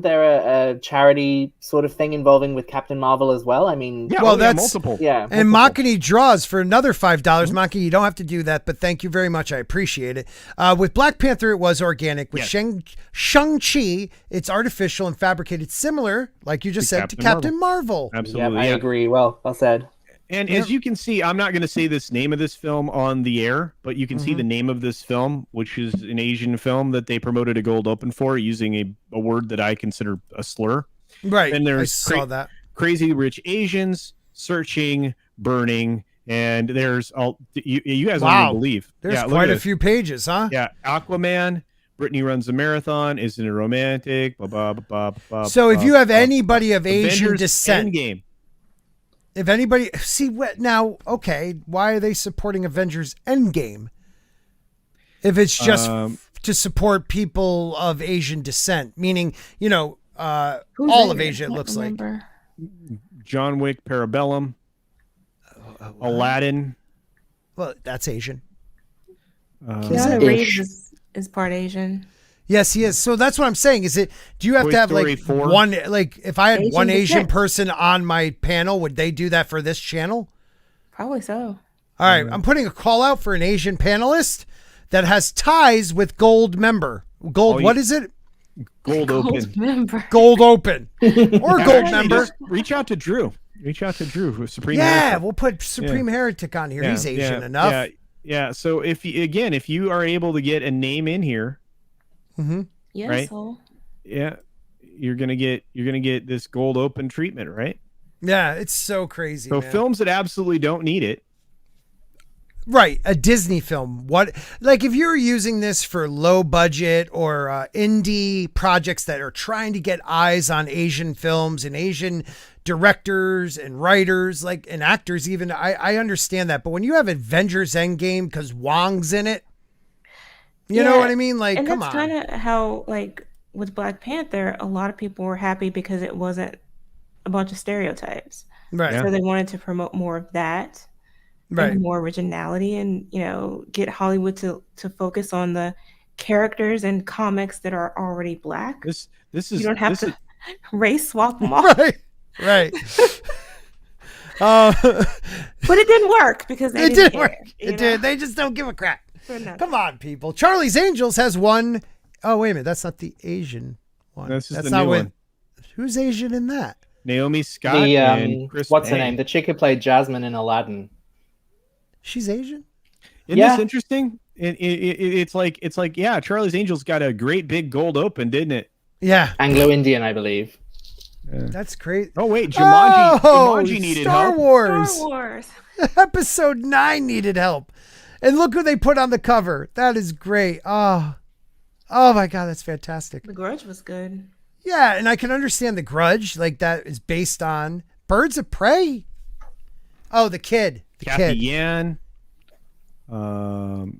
there a charity sort of thing involving with Captain Marvel as well? I mean, that's multiple. Yeah. And Makini draws for another $5. Makini, you don't have to do that, but thank you very much. I appreciate it. With Black Panther, it was organic. With Shang-Chi, it's artificial and fabricated, similar, like you just said, to Captain Marvel. Absolutely. Yeah, I agree. Well said. And as you can see, I'm not going to say this name of this film on the air, but you can see the name of this film, which is an Asian film that they promoted a gold open for using a word that I consider a slur. Right. And there's I saw that. Crazy Rich Asians, Searching, Burning, and there's all you guys don't even believe. There's quite a few pages, huh? Yeah, Aquaman, Brittany Runs a Marathon, Isn't It Romantic? So if you have anybody of Asian descent, Endgame. if anybody see what now, okay, why are they supporting Avengers Endgame? If it's just to support people of Asian descent, meaning, all of Asia, it looks like. John Wick, Parabellum, Aladdin. Well, that's Asian. Keanu Reeves is part Asian. Yes, he is. So that's what I'm saying. Do you have to have like 4? one, like if I had Asian one Asian descent. person on my panel, would they do that for this channel? Probably so. All right. I'm putting a call out for an Asian panelist that has ties with Gold member. What is it? Gold Open. Member. Gold Open. Or Gold member. Just reach out to Drew. With Supreme Yeah, Heretic. we'll put Supreme Heretic on here. Yeah, He's Asian enough. Yeah. So if you are able to get a name in here, Yes. right? So. Yeah, you're gonna get this Gold Open treatment, right? Yeah, it's so crazy. So man. films that absolutely don't need it. Right, a Disney film. Like if you're using this for low budget or indie projects that are trying to get eyes on Asian films and Asian directors and writers, like and actors even, I understand that. But when you have Avengers Endgame because Wong's in it, you know what I mean? Like, and come on. that's kind of how, like, with Black Panther, a lot of people were happy because it wasn't a bunch of stereotypes. Right. So they wanted to promote more of that. Right. And more originality and, get Hollywood to focus on the characters and comics that are already Black. This is you don't have to race swap them all. Right. But it didn't work because they didn't care, work. It did. They just don't give a crap. Come on, people. Charlie's Angels has one. Oh, wait a minute. That's not the Asian one. That's not new one. Who's Asian in that? Naomi Scott and Chris what's Pang. her name? The chick who played Jasmine in Aladdin. She's Asian? Isn't this interesting? It's like Charlie's Angels got a great big Gold Open, didn't it? Yeah. Anglo-Indian, I believe. Yeah. That's great. Oh wait, Jumanji needed Star help. Star Wars. Episode 9 needed help. And look who they put on the cover. That is great. Oh my God, that's fantastic. The Grudge was good. Yeah, and I can understand The Grudge. Like that is based on Birds of Prey. Oh, the kid. Kathy Yan. So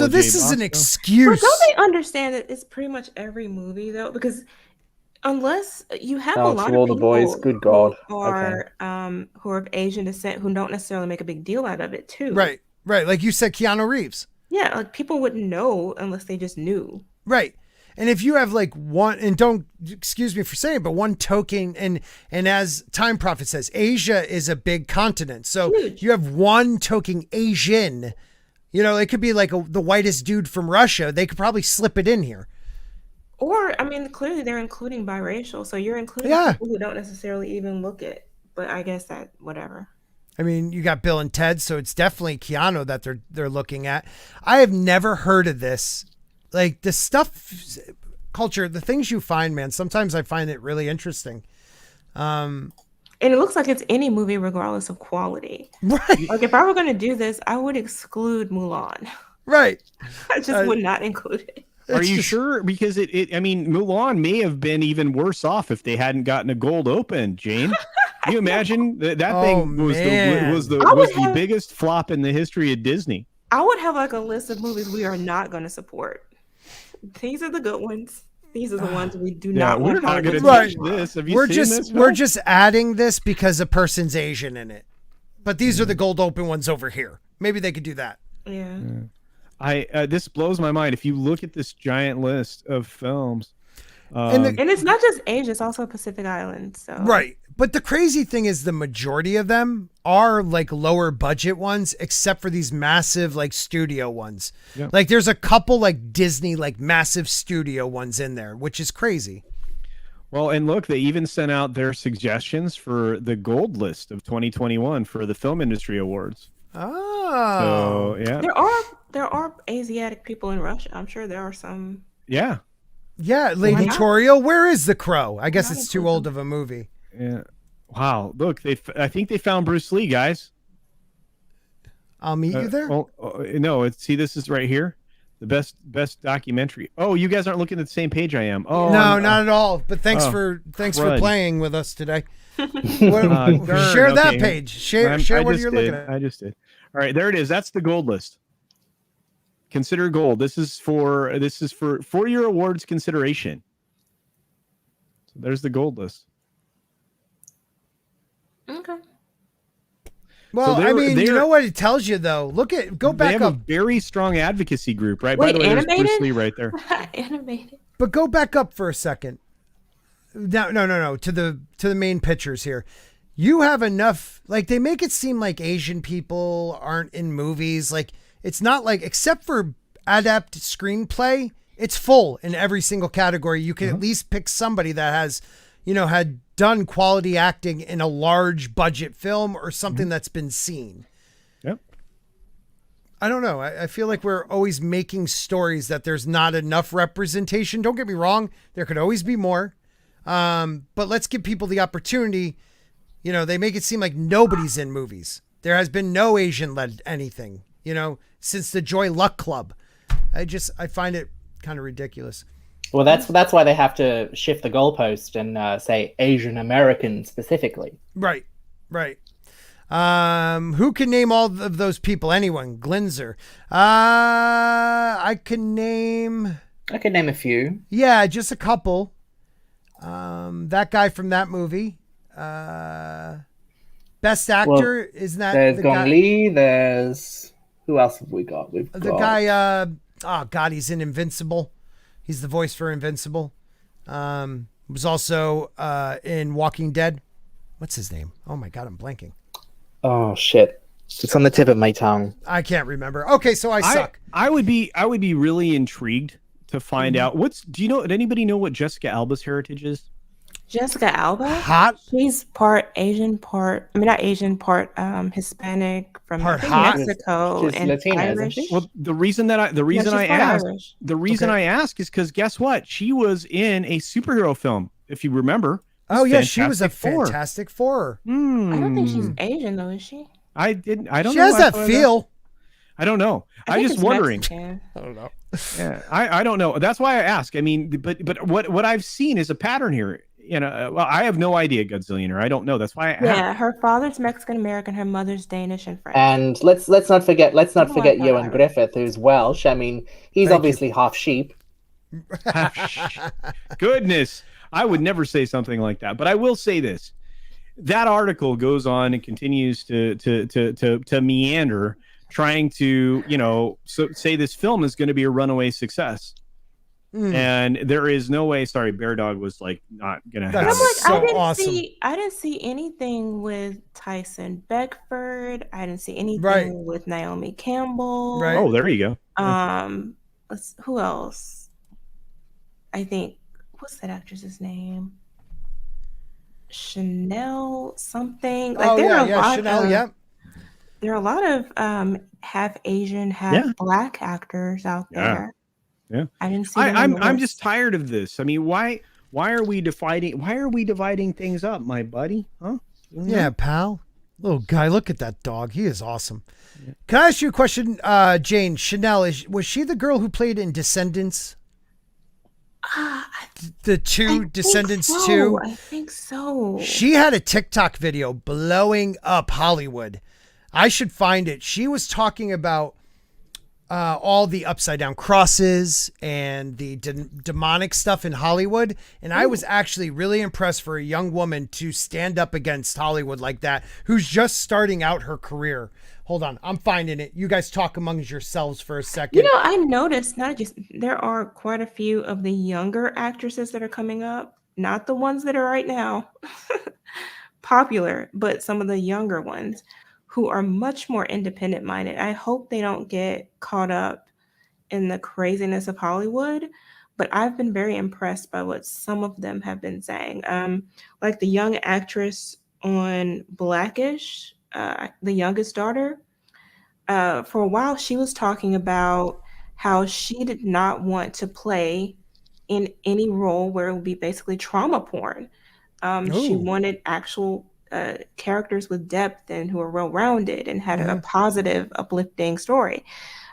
this is an excuse. But don't they understand that it's pretty much every movie though? Because unless you have a lot of people the boys, good God, who are who are of Asian descent who don't necessarily make a big deal out of it too. Right. Like you said, Keanu Reeves. Yeah, like people wouldn't know unless they just knew. Right. And if you have like one, and don't excuse me for saying, but one token, and as Time Prophet says, Asia is a big continent. So Huge. You have one token Asian, it could be like the whitest dude from Russia. They could probably slip it in here. Or, I mean, clearly they're including biracial. So you're including people who don't necessarily even look it. But I guess that, whatever. I mean, you got Bill and Ted, so it's definitely Keanu that they're looking at. I have never heard of this. Like the stuff, culture, the things you find, man, sometimes I find it really interesting. And it looks like it's any movie regardless of quality. Right. Like if I were going to do this, I would exclude Mulan. Right. I just would not include it. Are you sure? Because I mean, Mulan may have been even worse off if they hadn't gotten a gold open, Jayne. Can you imagine that thing was the biggest flop in the history of Disney? I would have like a list of movies we are not going to support. These are the good ones. These are the ones we do not want. We're not going to touch this. Have you seen this? We're just adding this because a person's Asian in it. But these are the gold open ones over here. Maybe they could do that. Yeah. This blows my mind. If you look at this giant list of films, and it's not just Asia; it's also Pacific Islands. So right. But the crazy thing is, the majority of them are like lower budget ones, except for these massive like studio ones. Yeah. Like there's a couple like Disney like massive studio ones in there, which is crazy. Well, and look, they even sent out their suggestions for the gold list of 2021 for the Film Industry Awards. Oh, so, yeah. There are Asiatic people in Russia. I'm sure there are some. Yeah. Yeah, Lady Tauriel, where is the crow? I guess it's too old of a movie. Yeah. Wow. Look, I think they found Bruce Lee, guys. I'll meet you there. Well, no, see, this is right here. The best documentary. Oh, you guys aren't looking at the same page I am. Oh, no, not at all. But thanks for playing with us today. Share that page. Share what you're looking at. I just did. All right, there it is. That's the gold list. Consider gold. This is for your awards consideration. So there's the gold list. Okay. Well, I mean, you know what it tells you though. Go back up. They have a very strong advocacy group, right? Wait, by the way, animated? There's Bruce Lee right there. Animated. But go back up for a second. No. To the main pictures here. You have enough. Like they make it seem like Asian people aren't in movies. Like it's not like, except for adapted screenplay, it's full in every single category. You can at least pick somebody that has, had done quality acting in a large budget film or something that's been seen. Yep. I don't know. I feel like we're always making stories that there's not enough representation. Don't get me wrong. There could always be more. But let's give people the opportunity. They make it seem like nobody's in movies. There has been no Asian-led anything, since the Joy Luck Club. I find it kind of ridiculous. Well, that's why they have to shift the goalpost and say Asian American specifically. Right. Who can name all of those people? Anyone? Glinser. I can name a few. Yeah, just a couple. That guy from that movie. Best actor, isn't that? There's Gong Li. There's who else have we got? We've got the guy. He's in Invincible. He's the voice for Invincible. Was also in Walking Dead. What's his name? Oh my God, I'm blanking. Oh shit. It's on the tip of my tongue. I can't remember. Okay, so I suck. I would be really intrigued to find out did anybody know what Jessica Alba's heritage is? Jessica Alba? Hot? She's part Asian, part Hispanic from Mexico and Latina, Irish. Well, the reason I ask is because guess what? She was in a superhero film, if you remember. Oh yeah, she was a Fantastic Four. I don't think she's Asian though, is she? I don't know. She has that feel. I don't know. I'm just wondering. Mexican. I don't know. Yeah, I don't know. That's why I ask. I mean, but what I've seen is a pattern here. Well, I have no idea, Godzillionaire. I don't know. That's why I asked. Yeah, her father's Mexican American, her mother's Danish and French. And let's not forget Ewan Griffith, who's Welsh. I mean, he's obviously half sheep. Goodness, I would never say something like that. But I will say this: that article goes on and continues to meander, trying to say this film is going to be a runaway success. And there is no way. Sorry, Bear Dog was like not gonna happen. I didn't see anything with Tyson Beckford. I didn't see anything with Naomi Campbell. Right. Oh, there you go. Who else? I think what's that actress's name? Chanel something. Like Chanel. Yeah. There are a lot of half Asian, half black actors out there. Yeah, I didn't see. I'm just tired of this. I mean, why are we dividing things up, my buddy? Huh? Yeah, pal. Little guy, look at that dog. He is awesome. Yeah. Can I ask you a question, Jayne? Chanel, was she the girl who played in Descendants? The two Descendants 2. I think so. She had a TikTok video blowing up Hollywood. I should find it. She was talking about all the upside down crosses and the demonic stuff in Hollywood. And I was actually really impressed for a young woman to stand up against Hollywood like that, who's just starting out her career. Hold on, I'm finding it. You guys talk amongst yourselves for a second. You know, I noticed there are quite a few of the younger actresses that are coming up, not the ones that are right now popular, but some of the younger ones who are much more independent minded. I hope they don't get caught up in the craziness of Hollywood, but I've been very impressed by what some of them have been saying. Like the young actress on Blackish, the youngest daughter, for a while she was talking about how she did not want to play in any role where it would be basically trauma porn. She wanted actual characters with depth and who are well-rounded and had a positive, uplifting story.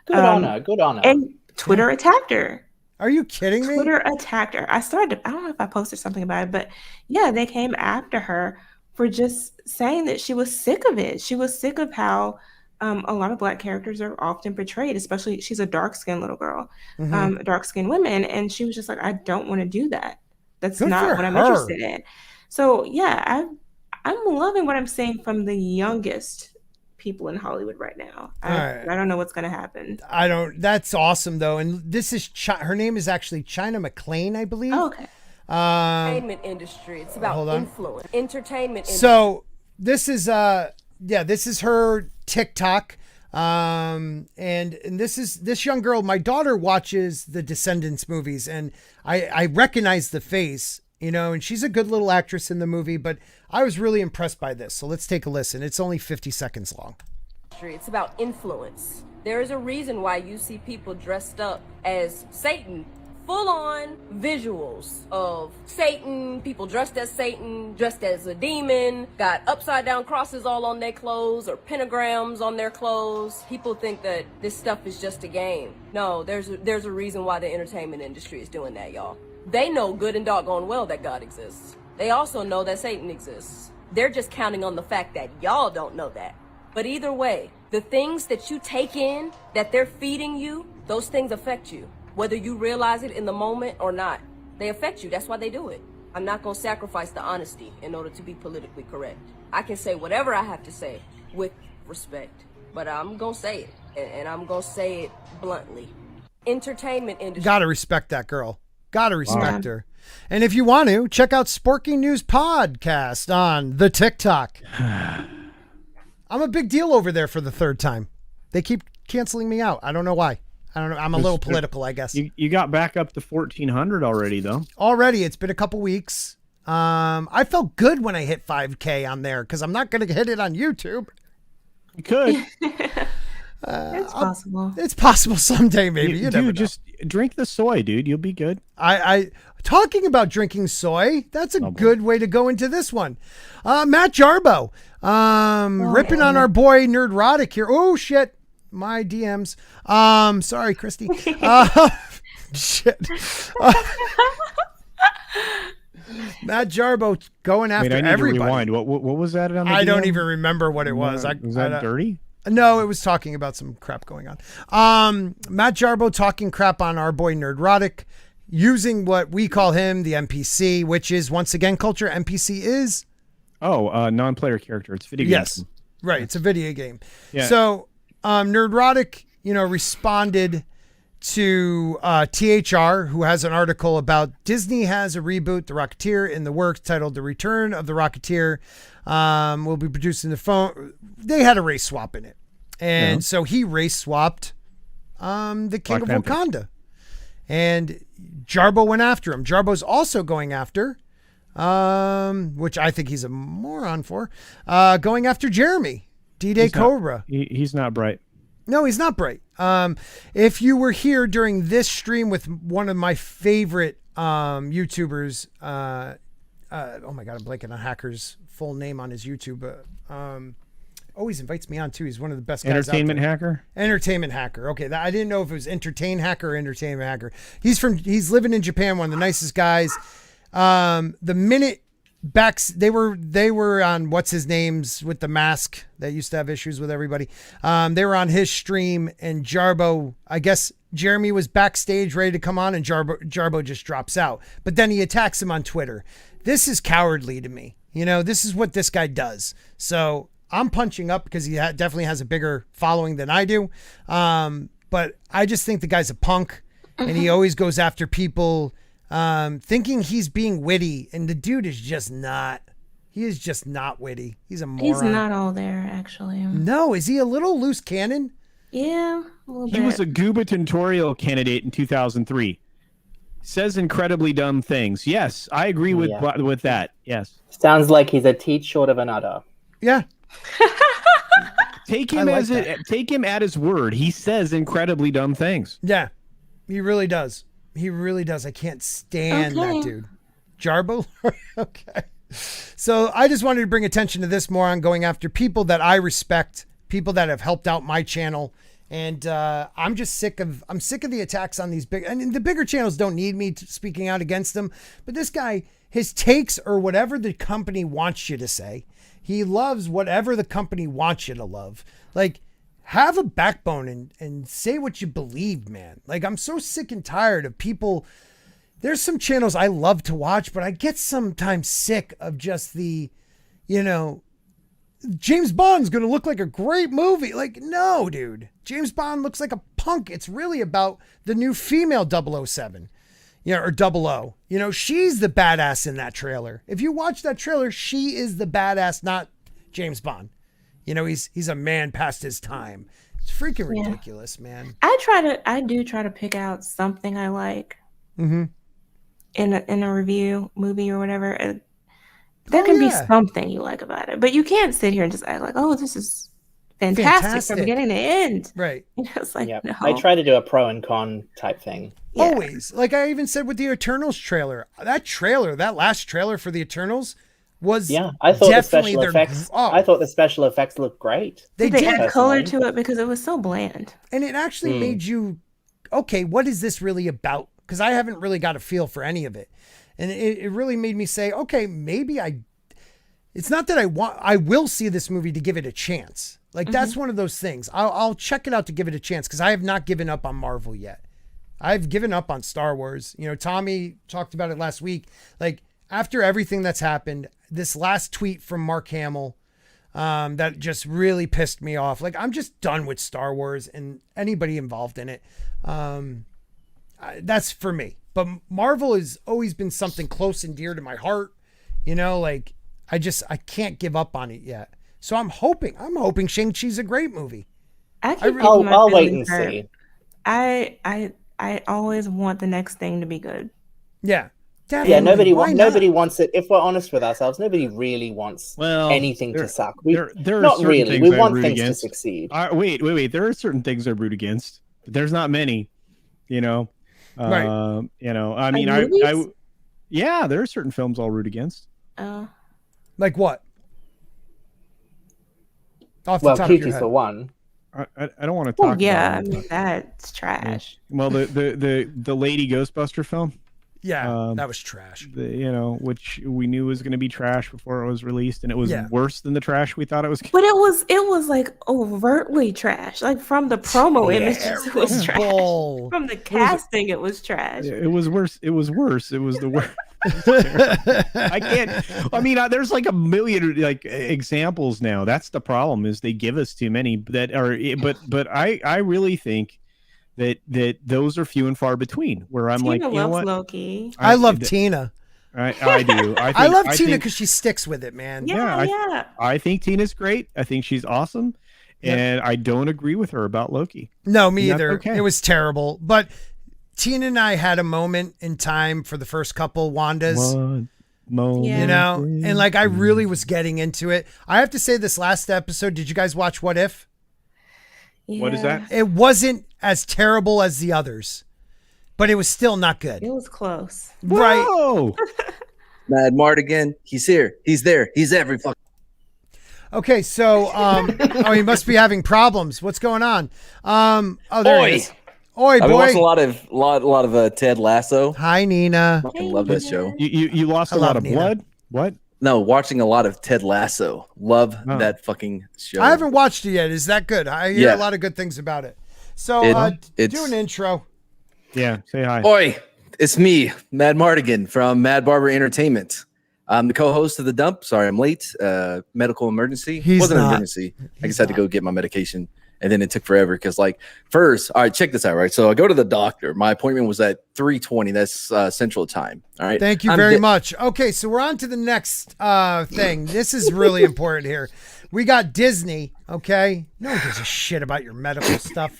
Good on her. And Twitter attacked her. Are you kidding me? Twitter attacked her. I don't know if I posted something about it, but yeah, they came after her for just saying that she was sick of it. She was sick of how a lot of Black characters are often portrayed, especially she's a dark-skinned little girl, dark-skinned women, and she was just like, I don't want to do that. That's not what I'm interested in. So yeah, I'm loving what I'm seeing from the youngest people in Hollywood right now. I don't know what's going to happen. That's awesome though. And this is, her name is actually China McClain, I believe. Oh, okay. Entertainment industry. It's about influence. Entertainment industry. So this is, this is her TikTok. And this young girl, my daughter watches the Descendants movies, and I recognize the face, and she's a good little actress in the movie, but I was really impressed by this. So let's take a listen. It's only 50 seconds long. It's about influence. There is a reason why you see people dressed up as Satan. Full-on visuals of Satan, people dressed as Satan, dressed as a demon, got upside-down crosses all on their clothes or pentagrams on their clothes. People think that this stuff is just a game. No, there's a reason why the entertainment industry is doing that, y'all. They know good and doggone well that God exists. They also know that Satan exists. They're just counting on the fact that y'all don't know that. But either way, the things that you take in, that they're feeding you, those things affect you. Whether you realize it in the moment or not, they affect you. That's why they do it. I'm not going to sacrifice the honesty in order to be politically correct. I can say whatever I have to say with respect, but I'm going to say it, and I'm going to say it bluntly. Entertainment industry. Gotta respect that girl. Gotta respect her. And if you want to, check out Sporking News Podcast on the TikTok. I'm a big deal over there for the third time. They keep canceling me out. I don't know why. I don't know. I'm a little political, I guess. You got back up to 1,400 already, though. Already. It's been a couple weeks. I felt good when I hit 5K on there because I'm not going to hit it on YouTube. You could. It's possible. It's possible someday, maybe. You never know. Just drink the soy, dude. You'll be good. I talking about drinking soy, that's a good way to go into this one. Matt Jarbo, ripping on our boy Nerdrotic here. Oh, shit. My DMs. Sorry, Christy. Shit. Matt Jarbo going after everybody. To rewind. What was that on the I DM? don't even remember what it was. Was that dirty? No, it was talking about some crap going on. Matt Jarbo talking crap on our boy Nerdrotic, using what we call him the NPC, which is once again culture. NPC is non-player character. It's video game. Yes, right. It's a video game. Yeah. So Nerdrotic, responded to THR, who has an article about Disney has a reboot, The Rocketeer, in the works titled The Return of the Rocketeer. Will be producing the phone. They had a race swap in it. And so he race swapped the King Black of Panthers. Wakanda. And Jarbo went after him. Jarbo's also going after, which I think he's a moron for, going after Jeremy, D-Day Cobra. He's not bright. No, he's not bright. If you were here during this stream with one of my favorite YouTubers, oh my God, I'm blanking on Hacker's full name on his YouTube. always invites me on too. He's one of the best guys Entertainment out there. hacker? Entertainment hacker. Okay. I didn't know if it was entertain hacker or entertainment hacker. He's living in Japan, one of the nicest guys. The minute they were on what's his name's with the mask that used to have issues with everybody. They were on his stream, and Jarbo, I guess Jeremy was backstage ready to come on, and Jarbo just drops out. But then he attacks him on Twitter. This is cowardly to me. You know, this is what this guy does. So I'm punching up because he definitely has a bigger following than I do. But I just think the guy's a punk, and he always goes after people thinking he's being witty. And the dude is just not. He is just not witty. He's a moron. He's not all there, actually. No, is he a little loose cannon? Yeah, a little bit. He was a gubernatorial candidate in 2003. Says incredibly dumb things. Yes, I agree with that. Yes. Sounds like he's a teat short of an udder. Yeah. Take him at his word. He says incredibly dumb things. Yeah, he really does. He really does. I can't stand that dude. Jarbo? Okay. So I just wanted to bring attention to this more on going after people that I respect, people that have helped out my channel. And I'm just sick of the attacks on these big, and the bigger channels don't need me speaking out against them. But this guy, his takes are whatever the company wants you to say. He loves whatever the company wants you to love. Like, have a backbone and say what you believe, man. Like, I'm so sick and tired of people. There's some channels I love to watch, but I get sometimes sick of just the, James Bond's going to look like a great movie. Like, no, dude. James Bond looks like a punk. It's really about the new female 007, or 00. She's the badass in that trailer. If you watch that trailer, she is the badass, not James Bond. He's a man past his time. It's freaking ridiculous, man. I do try to pick out something I like in a review, movie or whatever. There can be something you like about it, but you can't sit here and just act like, oh, this is fantastic from beginning to end. Right. It's like, no. I try to do a pro and con type thing. Yeah. Always. Like I even said with the Eternals trailer, that last trailer for the Eternals was I thought the special effects. I thought the special effects looked great. They add color to it because it was so bland, and it actually made you, okay, what is this really about? Because I haven't really got a feel for any of it. And it really made me say, okay, maybe it's not that I will see this movie to give it a chance. Like that's one of those things. I'll check it out to give it a chance because I have not given up on Marvel yet. I've given up on Star Wars. Tommy talked about it last week. Like after everything that's happened, this last tweet from Mark Hamill, that just really pissed me off. Like I'm just done with Star Wars and anybody involved in it. That's for me. But Marvel has always been something close and dear to my heart. Like I can't give up on it yet. So I'm hoping Shang-Chi's a great movie. I'll wait and see. I always want the next thing to be good. Yeah. Definitely. Yeah, nobody wants it. If we're honest with ourselves, nobody really wants anything to suck. Not really. We want things to succeed. Wait. There are certain things I root against, but there's not many. Right. I mean, there are certain films I'll root against. Like what? Cuties for one. I don't want to talk. Yeah, I mean that's trash. Well, the Lady Ghostbuster film. Yeah, that was trash. Which we knew was going to be trash before it was released, and it was worse than the trash we thought it was. But it was like overtly trash. Like from the promo images, it was trash. From the casting, it was trash. It was worse. It was worse. It was the worst. I can't. I mean, there's like a million examples now. That's the problem. Is they give us too many that are. But I really think that those are few and far between. Where I'm Tina loves Loki. I love Tina. I do. I love Tina because she sticks with it, man. Yeah. I think Tina's great. I think she's awesome, and I don't agree with her about Loki. No, me either. Okay. It was terrible. But Tina and I had a moment in time for the first couple Wandas. And like I really was getting into it. I have to say, this last episode, did you guys watch What If? Yeah. What is that? It wasn't as terrible as the others, but it was still not good. It was close. Right. Whoa. Mad Martigan, he's here. He's there. He's every fucking. Okay, so oh, he must be having problems. What's going on? Oh, there he is. Oi, boy. I've been watching a lot of Ted Lasso. Hi, Nina. Fucking love that show. You lost a lot of blood? What? No, watching a lot of Ted Lasso. Love that fucking show. I haven't watched it yet. Is that good? I hear a lot of good things about it. So do an intro. Yeah, say hi. Oi, it's me, Mad Martigan from Mad Barber Entertainment. I'm the co-host of The Dump. Sorry, I'm late. Medical emergency. It wasn't an emergency. I just had to go get my medication. And then it took forever because, like, first, all right, check this out, right? So I go to the doctor. My appointment was at 3:20. That's Central Time. All right. Thank you very much. Okay, so we're on to the next thing. This is really important here. We got Disney, okay? No one gives a shit about your medical stuff.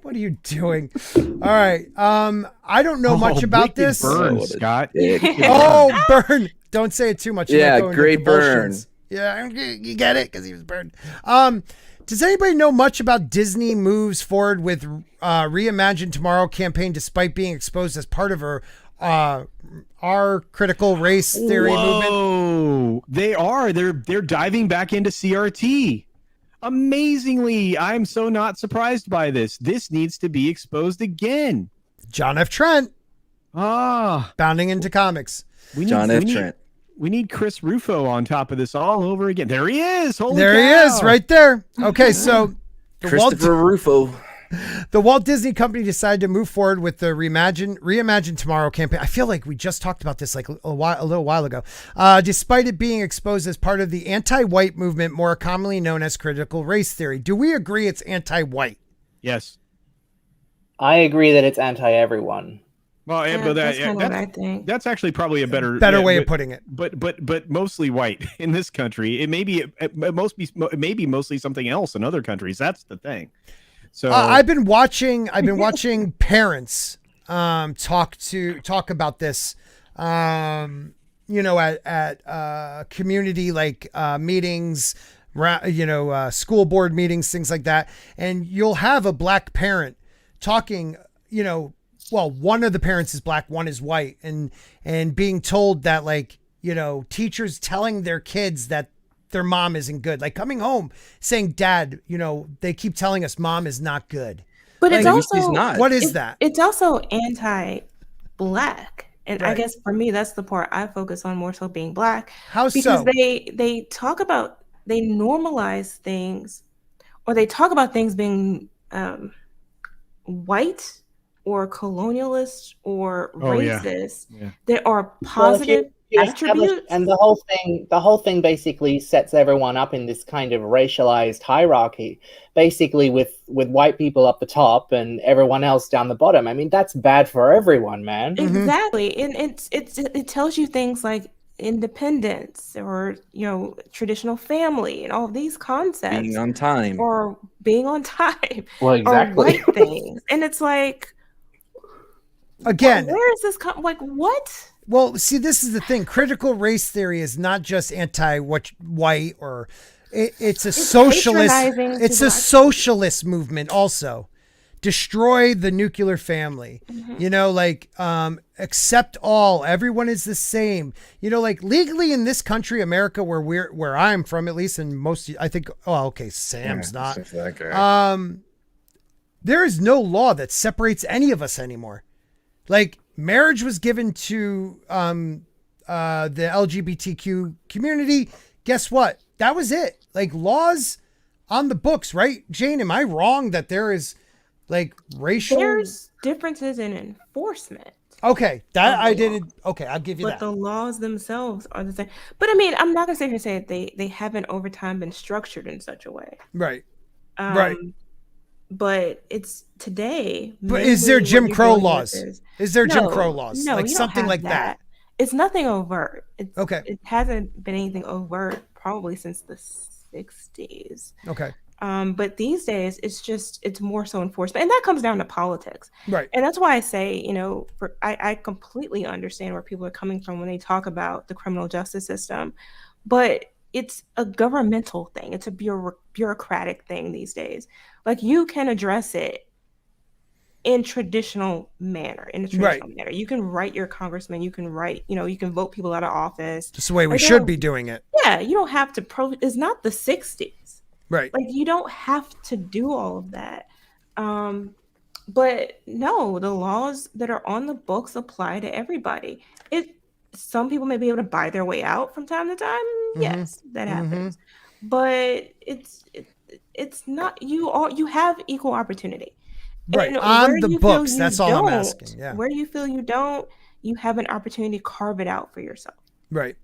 What are you doing? All right. I don't know much about this. Burn, Scott. Oh, burn. Don't say it too much. Yeah, great burn. Yeah, you get it because he was burned. Does anybody know much about Disney moves forward with Reimagine Tomorrow campaign despite being exposed as part of our critical race theory movement? They are. They're diving back into CRT. Amazingly, I'm so not surprised by this. This needs to be exposed again. John F. Trent. Ah, bounding into comics. John F. Trent. We need Chris Rufo on top of this all over again. There he is. Holy there cow. He is, right there. Okay, so Christopher Rufo. The Walt Disney Company decided to move forward with the Reimagine Tomorrow campaign. I feel like we just talked about this like a little while ago. Despite it being exposed as part of the anti-white movement, more commonly known as critical race theory. Do we agree it's anti-white? Yes. I agree that it's anti-everyone. Well, but what I think. That's actually probably a better way of putting it. But mostly white in this country. It may be mostly something else in other countries. That's the thing. So I've been watching parents talk about this. At community meetings, school board meetings, things like that, and you'll have a black parent talking. Well, one of the parents is black, one is white, and being told that teachers telling their kids that their mom isn't good, like coming home saying, Dad, they keep telling us mom is not good. But it's also not. What is that? It's also anti-black. And right. I guess for me, that's the part I focus on more so being black. How because so? Because they normalize things, or they talk about things being white or colonialist or racist. Yeah. There are positive attributes. And the whole thing basically sets everyone up in this kind of racialized hierarchy, basically with white people up the top and everyone else down the bottom. I mean, that's bad for everyone, man. Exactly. And it tells you things like independence or traditional family and all of these concepts, being on time well, exactly. or white things. And it's like, again, where is this what? Well, see, this is the thing. Critical race theory is not just anti-white or it's a socialist. It's a socialist movement also. Destroy the nuclear family. Accept all. Everyone is the same. Legally in this country, America, where I'm from, at least, and most, I think. Oh, okay, Sam's not. There is no law that separates any of us anymore. Marriage was given to the LGBTQ community. Guess what? That was it. Laws on the books, right? Jayne, am I wrong that there is racial? There's differences in enforcement. Okay, that I didn't. Okay, I'll give you that. But the laws themselves are the same. But I mean, I'm not gonna sit here and say that they haven't over time been structured in such a way. Right. Right. But it's today. But is there Jim Crow laws? Is there Jim Crow laws? No, something like that. It's nothing overt. Okay. It hasn't been anything overt probably since the 60s. Okay. But these days it's more so enforcement, and that comes down to politics. Right. And that's why I say, I completely understand where people are coming from when they talk about the criminal justice system, but it's a governmental thing. It's a bureaucratic thing these days. You can address it in traditional manner. You can write your congressman, you can write, you can vote people out of office. Just the way we should be doing it. Yeah, you don't have to it's not the 60s. Right. Like, you don't have to do all of that. But no, the laws that are on the books apply to everybody. Some people may be able to buy their way out from time to time. Yes, that happens. But it's not, you have equal opportunity. Right, on the books. That's all I'm asking. Yeah. Where you feel you don't, you have an opportunity to carve it out for yourself. Right.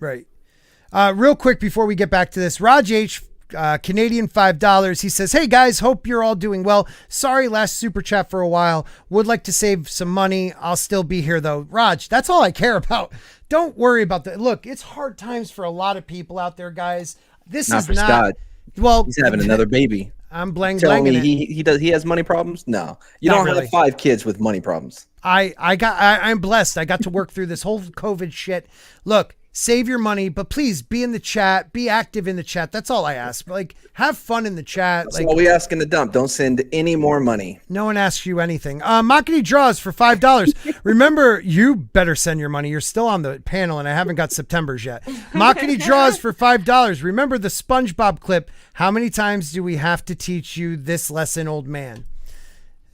Real quick before we get back to this, Rodge H, Canadian $5. He says, "Hey guys, hope you're all doing well. Sorry, last super chat for a while. Would like to save some money. I'll still be here though." Rodge, that's all I care about. Don't worry about that. Look, it's hard times for a lot of people out there, guys. This is not. Scott. Well, he's having another baby. I'm blanging it. He has money problems? No. You don't have 5 kids with money problems. I'm blessed. I got to work through this whole COVID shit. Look, save your money, but please be in the chat, be active in the chat. That's all I ask. Like, have fun in the chat. That's all we ask in the dump. Don't send any more money. No one asks you anything. Mockety Draws for $5. Remember, you better send your money. You're still on the panel, and I haven't got September's yet. Mockety Draws for $5. Remember the SpongeBob clip. How many times do we have to teach you this lesson, old man?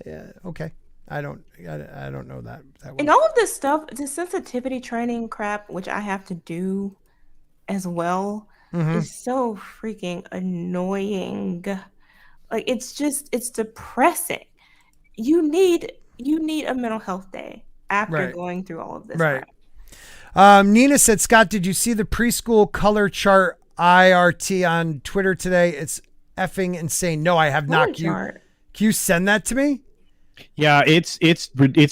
Yeah, okay. I don't know that one. And all of this stuff, the sensitivity training crap, which I have to do as well, is so freaking annoying. Like, it's depressing. You need a mental health day after going through all of this. Right. Crap. Nina said, "Scott, did you see the preschool color chart IRT on Twitter today? It's effing insane." No, I have not. Can you send that to me? Yeah, it's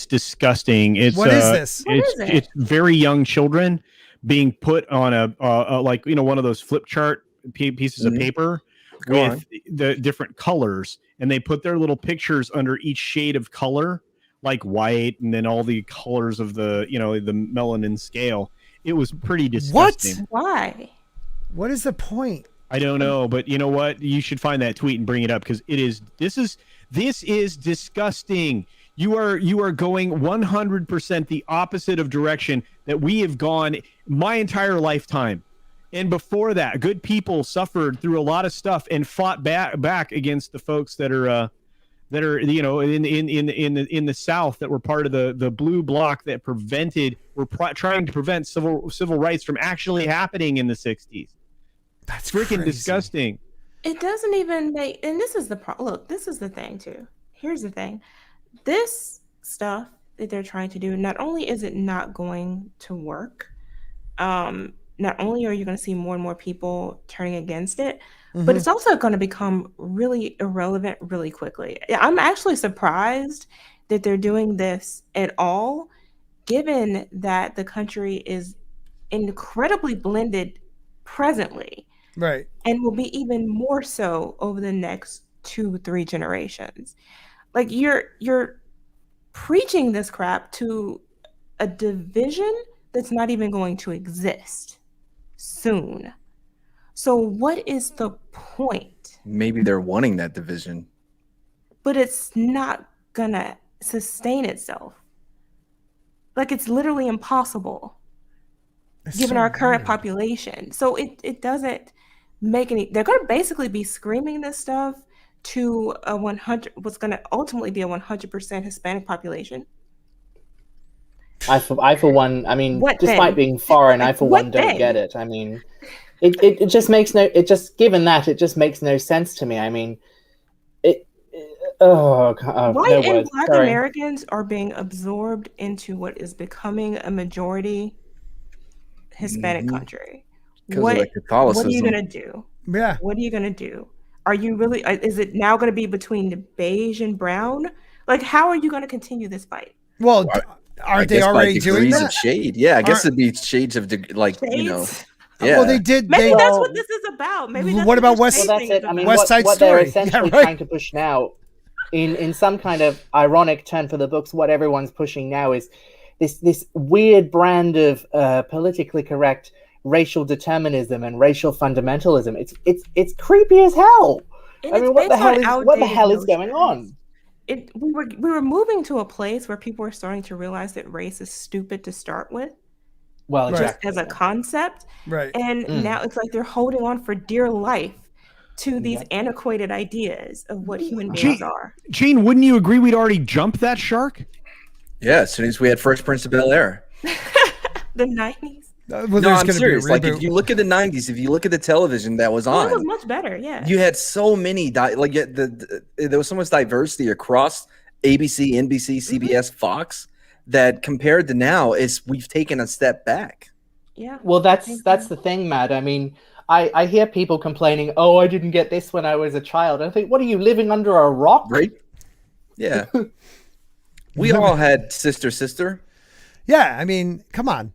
disgusting. What is this? It's very young children being put on a like, one of those flip chart pieces of paper with the different colors, and they put their little pictures under each shade of color, like white, and then all the colors of the the melanin scale. It was pretty disgusting. What? Why? What is the point? I don't know, but you know what? You should find that tweet and bring it up, because this is disgusting. You are going 100% the opposite of direction that we have gone my entire lifetime. And before that, good people suffered through a lot of stuff and fought back against the folks that are in the South, that were part of the blue bloc that trying to prevent civil rights from actually happening in the 60s. That's freaking crazy. Disgusting. It doesn't even make, and this is the problem. Look, this is the thing too. Here's the thing. This stuff that they're trying to do, not only is it not going to work, not only are you going to see more and more people turning against it, but it's also going to become really irrelevant really quickly. I'm actually surprised that they're doing this at all, given that the country is incredibly blended presently. Right. And will be even more so over the next 2-3 generations. Like, you're preaching this crap to a division that's not even going to exist soon. So what is the point? Maybe they're wanting that division. But it's not gonna sustain itself. Like, it's literally impossible given our current population. So it doesn't make any. They're going to basically be screaming this stuff to what's going to ultimately be a 100% Hispanic population. I for one, I mean, despite being foreign, I for one don't get it. I mean, it just makes no. It just given that it just makes no sense to me. I mean, white and Black Americans are being absorbed into what is becoming a majority Hispanic country. What are you gonna do? Yeah. What are you gonna do? Are you really? Is it now going to be between the beige and brown? Like, how are you going to continue this fight? Well, aren't they already doing that? Of shade. Yeah, I guess it'd be shades of shades? Yeah. Well, they did. Maybe that's what this is about. Maybe that's what about West? Well, that's it. I mean, West Side what Story. they're essentially trying to push now, in some kind of ironic turn for the books, what everyone's pushing now is this weird brand of politically correct racial determinism and racial fundamentalism. It's creepy as hell. I mean, what the hell is going on? we were moving to a place where people were starting to realize that race is stupid to start with. Well, just as a concept. Right. And now it's like they're holding on for dear life to these antiquated ideas of what human beings are. Jayne, wouldn't you agree we'd already jumped that shark? Yeah, as soon as we had Fresh Prince of Bel-Air. The 90s. Well, no, I'm serious. Like, if you look at the 90s, if you look at the television that was on, it was much better. Yeah, you had so many there was so much diversity across ABC, NBC, CBS, Fox that compared to now is we've taken a step back. Yeah. Well, that's the thing, Matt. I mean, I hear people complaining, "Oh, I didn't get this when I was a child." I think, what are you, living under a rock? Right? Yeah. We all had sister. Yeah, I mean, come on.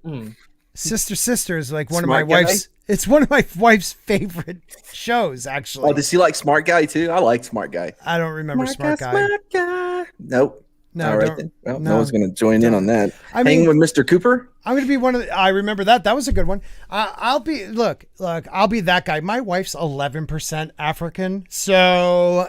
Sister is like one of my wife's. It's one of my wife's favorite shows, actually. Oh, does she like Smart Guy too? I like Smart Guy. I don't remember Smart Guy. Nope. No, all right. Well, no one's going to join in on that. Hanging with Mr. Cooper. I'm going to be one of I remember that. That was a good one. I'll be I'll be that guy. My wife's 11% African, so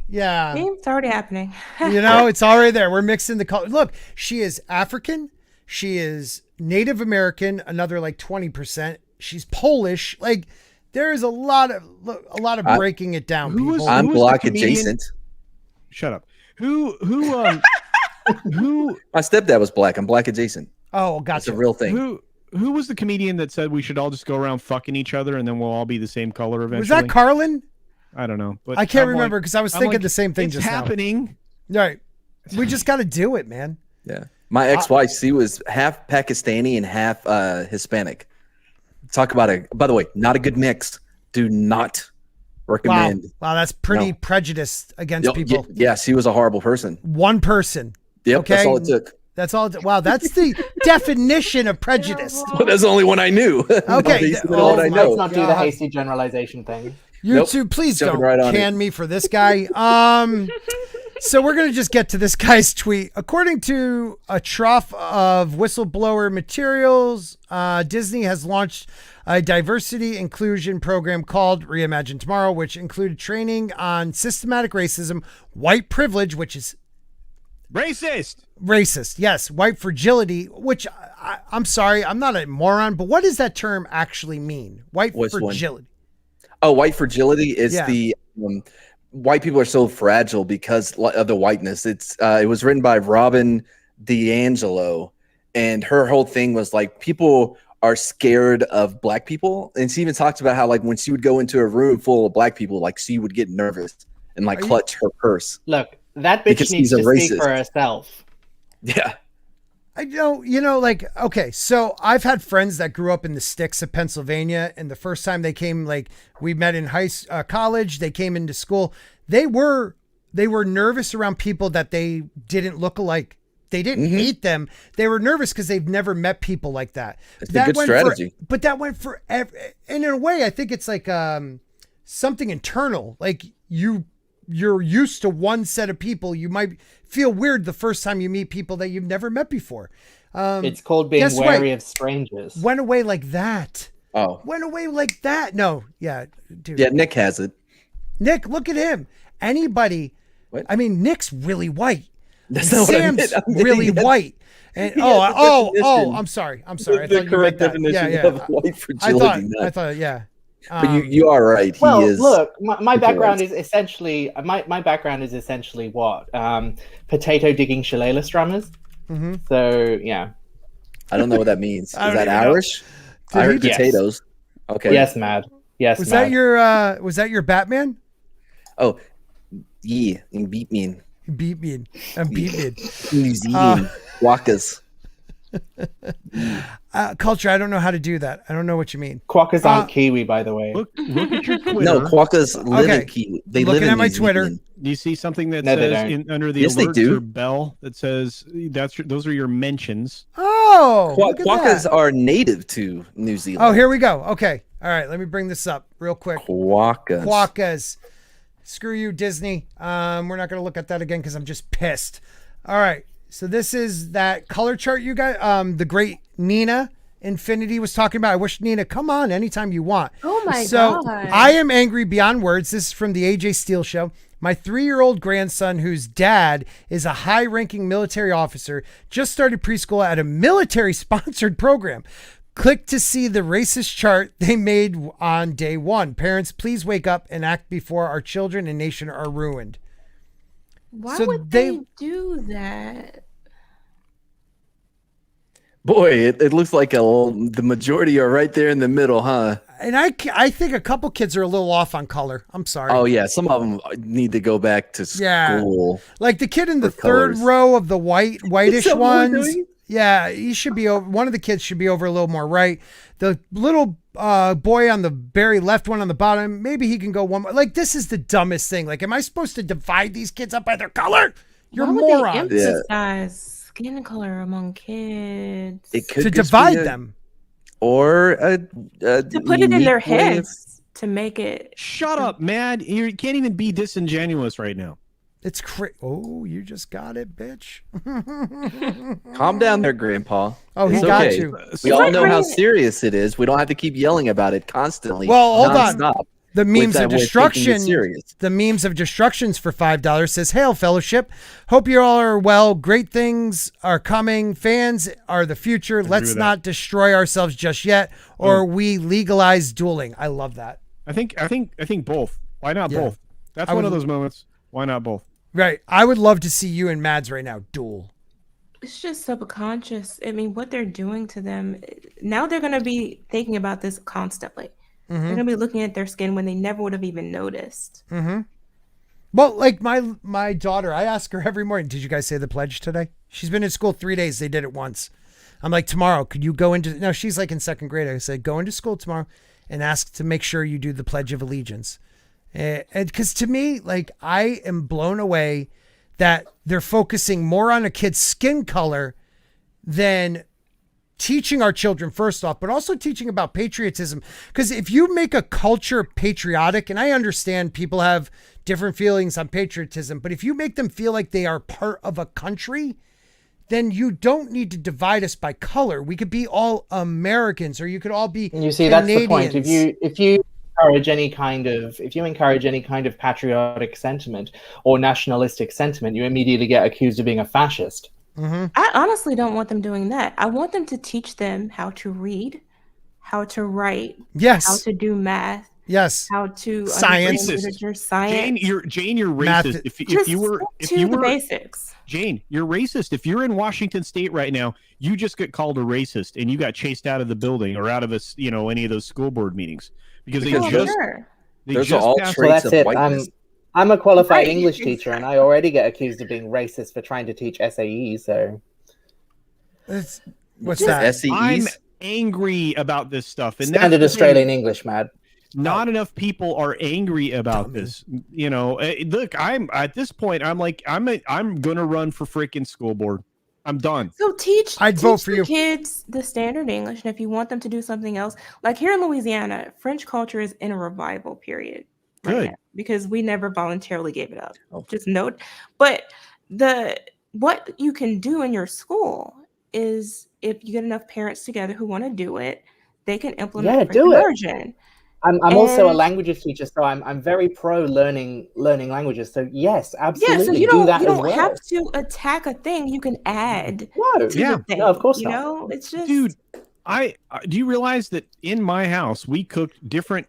yeah, it's already happening. It's already there. We're mixing the color. Look, she is African. She is Native American. Another like 20%. She's Polish. Like there is a lot of breaking it down. I'm Black adjacent. Shut up. Who my stepdad was black. I'm Black adjacent. Oh, gotcha. That's a real thing. Who was the comedian that said we should all just go around fucking each other and then we'll all be the same color eventually? Was that Carlin? I don't know, but I can't remember because I was thinking the same thing it's just happening. Now. Right. We just got to do it, man. Yeah. My ex-wife, she was half Pakistani and half Hispanic. Talk about by the way, not a good mix. Do not recommend. Wow, that's pretty prejudiced against people. Yeah, she was a horrible person. One person. Yep, okay? that's all it took. That's all. Wow, that's the definition of prejudice. Well, that's the only one I knew. Okay. Let's not do the hasty generalization thing. You two, please don't can me for this guy. So we're going to just get to this guy's tweet. According to a trough of whistleblower materials, Disney has launched a diversity inclusion program called Reimagine Tomorrow, which included training on systematic racism, white privilege, which is racist. Yes. White fragility, which I'm sorry, I'm not a moron, but what does that term actually mean? White fragility. Oh, white fragility is the white people are so fragile because of the whiteness. It was written by Robin DiAngelo, and her whole thing was like people are scared of black people, and she even talks about how like when she would go into a room full of black people, like she would get nervous and like clutch her purse. Look, that bitch needs to speak for herself. Yeah. I know, like, okay, so I've had friends that grew up in the sticks of Pennsylvania, and the first time they came, like, we met in college, they came into school, they were nervous around people that they didn't look alike. They didn't hate them. They were nervous because they've never met people like that. It's a good strategy. But that went for, and in a way, I think it's like something internal. Like, you're used to one set of people. You might feel weird the first time you meet people that you've never met before. It's called being wary of strangers. Went away like that. Oh. Went away like that. No. Yeah. Dude. Yeah, Nick has it. Nick, look at him. Anybody. What? I mean, Nick's really white. That's not Sam's what I meant. really white. And I'm sorry. The correct definition of white fragility. I thought, yeah. But you are right. Well, look, my background is essentially what potato digging shillelagh strummers. Mm-hmm. So yeah, I don't know what that means. Is that Irish? I heard potatoes. Okay. Yes, Mad. Yes. Was Mad. that your Batman? Oh, yeah, in Beatman. I'm Beatman. New Zealand. Quokkas. Culture, I don't know how to do that. I don't know what you mean. Quokkas aren't Kiwi, by the way. Look at your Twitter. No, Quokkas live in Kiwi. They live in my Twitter. Do you see something that says under the alerts or bell that says those are your mentions? Oh, Quokkas are native to New Zealand. Oh, here we go. Okay. All right. Let me bring this up real quick. Quokkas. Screw you, Disney. We're not going to look at that again because I'm just pissed. All right. So this is that color chart you got. The great Nina Infinity was talking about. I wish Nina, come on anytime you want. Oh my God. So I am angry beyond words. This is from the AJ Steele show. My 3-year-old grandson, whose dad is a high-ranking military officer, just started preschool at a military-sponsored program. Click to see the racist chart they made on day 1. Parents, please wake up and act before our children and nation are ruined. Why would they do that? Boy, it looks like the majority are right there in the middle, huh? And I think a couple kids are a little off on color. I'm sorry. Oh, yeah. Some of them need to go back to school. Like the kid in the third row of the whitish ones. Yeah, he should be over. One of the kids should be over a little more right. The little boy on the very left one on the bottom, maybe he can go one more. Like, this is the dumbest thing. Like, am I supposed to divide these kids up by their color? You're morons. They emphasize skin color among kids. It could to divide them. Or to put it in their heads to make it. Shut up, man. You can't even be disingenuous right now. It's crazy. Oh, you just got it, bitch. Calm down there, Grandpa. Oh, he got you. We all know how serious it is. We don't have to keep yelling about it constantly. Well, hold on. The memes of destruction. The memes of destructions for $5 says, "Hail Fellowship. Hope you all are well. Great things are coming. Fans are the future. Let's not destroy ourselves just yet, or we legalize dueling." I love that. I think both. Why not both? That's one of those moments. Why not both? Right. I would love to see you and Mads right now duel. It's just subconscious. I mean, what they're doing to them now, they're going to be thinking about this constantly. They're going to be looking at their skin when they never would have even noticed. Well, like my daughter, I ask her every morning, did you guys say the pledge today? She's been in school 3 days. They did it once. I'm like, tomorrow, could you go into, no, she's like in 2nd grade. I said, go into school tomorrow and ask to make sure you do the Pledge of Allegiance. And because to me, like, I am blown away that they're focusing more on a kid's skin color than teaching our children first off, but also teaching about patriotism. Because if you make a culture patriotic, and I understand people have different feelings on patriotism, but if you make them feel like they are part of a country, then you don't need to divide us by color. We could be all Americans, or you could all be You see, Canadians. that's the point. If you encourage any kind of patriotic sentiment or nationalistic sentiment, you immediately get accused of being a fascist. I honestly don't want them doing that. I want them to teach them how to read, how to write, how to do math, how to science, literature, science. Jayne, you're racist. If you were the basics. Jayne, you're racist. If you're in Washington State right now, you just get called a racist and you got chased out of the building or out of any of those school board meetings because those are all traits of whiteness. I'm a qualified English teacher, and I already get accused of being racist for trying to teach SAE. So, what's that? SAEs? I'm angry about this stuff. And Standard Australian English, Mad. Not enough people are angry about this. Look, I'm at this point. I'm like, I'm gonna run for freaking school board. I'm done. So I'd vote for you. Kids the standard English, and if you want them to do something else, like here in Louisiana, French culture is in a revival period. Good. Now, because we never voluntarily gave it up. Just note. But what you can do in your school is if you get enough parents together who want to do it, they can implement conversion. I'm also a languages teacher, so I'm very pro learning languages. So yes, absolutely. Yeah, so you don't have to attack a thing. You can add to the thing. No, of course not. It's just, dude. Do you realize that in my house we cooked different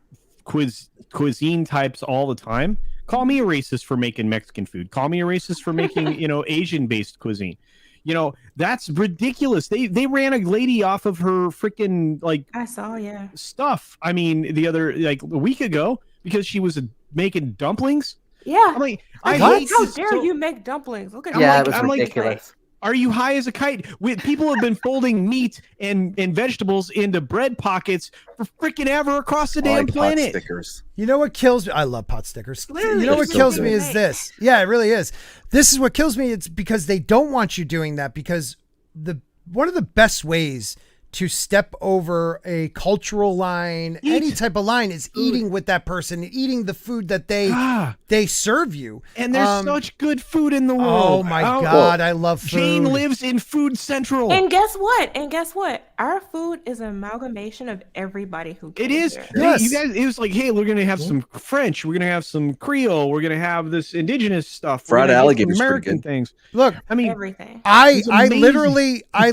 cuisine types all the time? Call me a racist for making Mexican food. Call me a racist for making Asian based cuisine. That's ridiculous. They ran a lady off of her freaking I saw stuff. I mean, the other a week ago because she was making dumplings. Yeah, I'm like, how dare you make dumplings? Look at it was ridiculous. Are you high as a kite? People have been folding meat and vegetables into bread pockets for freaking ever across the damn planet. Pot stickers. You know what kills me? I love pot stickers. You know what kills me is this. Yeah, it really is. This is what kills me. It's because they don't want you doing that, because one of the best ways to step over a cultural line, any type of line, is eating with that person, eating the food that they serve you. And there's such good food in the world. Oh my God, I love food. Jayne lives in Food Central. And guess what? our food is an amalgamation of everybody who it is. Yes. You guys, it was like, hey, we're gonna have some French, we're gonna have some Creole, we're gonna have this indigenous stuff, fried alligators, American things. Look, I mean, everything. I literally, a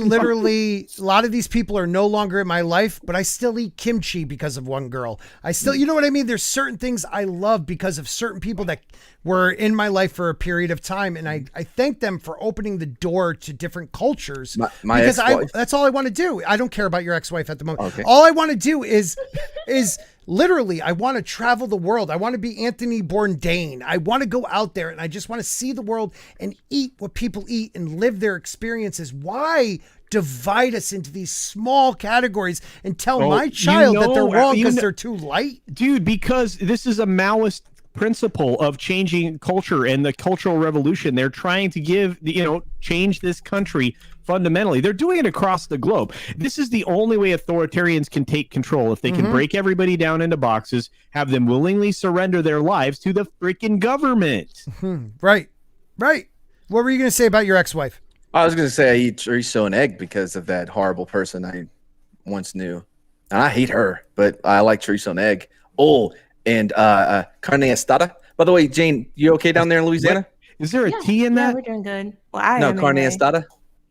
lot of these people are no longer in my life, but I still eat kimchi because of one girl. I still, you know what I mean? There's certain things I love because of certain people that were in my life for a period of time. And I thank them for opening the door to different cultures. My because ex-wife. that's all I want to do. I don't care about your ex-wife at the moment. Okay. All I want to do is literally, I want to travel the world. I want to be Anthony Bourdain. I want to go out there and I just want to see the world and eat what people eat and live their experiences. Why divide us into these small categories and tell my child that they're wrong because they're too light? Dude, because this is a Maoist principle of changing culture and the Cultural Revolution. They're trying to change this country fundamentally. They're doing it across the globe. This is the only way authoritarians can take control. If they can break everybody down into boxes, have them willingly surrender their lives to the freaking government. Right. What were you going to say about your ex-wife? I was going to say I eat chorizo and egg because of that horrible person I once knew. And I hate her, but I like chorizo and egg. Oh, and carne asada. By the way, Jayne, you okay down there in Louisiana? What? Is there a T in that? Yeah, we're doing good. Well, Carne asada.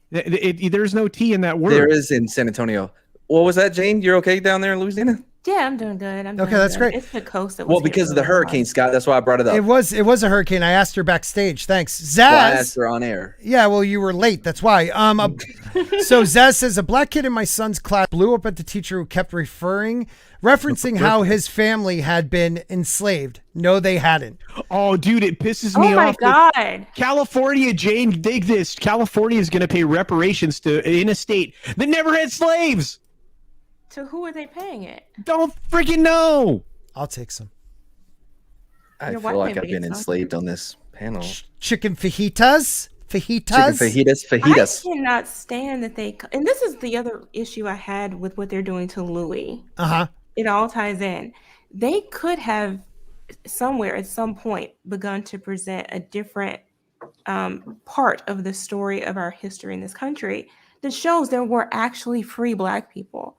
There's no T in that word. There is in San Antonio. What was that, Jayne? You're okay down there in Louisiana? Yeah, I'm doing good. Okay, that's great. It's the coast that was because of the hurricane, Scott. That's why I brought it up. It was a hurricane. I asked her backstage. Thanks, Zaz. Well, I asked her on air. Yeah, well, you were late. That's why. So Zaz says a black kid in my son's class blew up at the teacher who kept referencing how his family had been enslaved. No, they hadn't. Oh, dude, it pisses me off. Oh my God. California, Jayne, dig this. California is going to pay reparations in a state that never had slaves. To who are they paying it? Don't freaking know. I'll take some. I feel like I've been enslaved on this panel. Chicken fajitas. Chicken fajitas. I cannot stand that and this is the other issue I had with what they're doing to Louis. It all ties in. They could have somewhere at some point begun to present a different part of the story of our history in this country that shows there were actually free black people.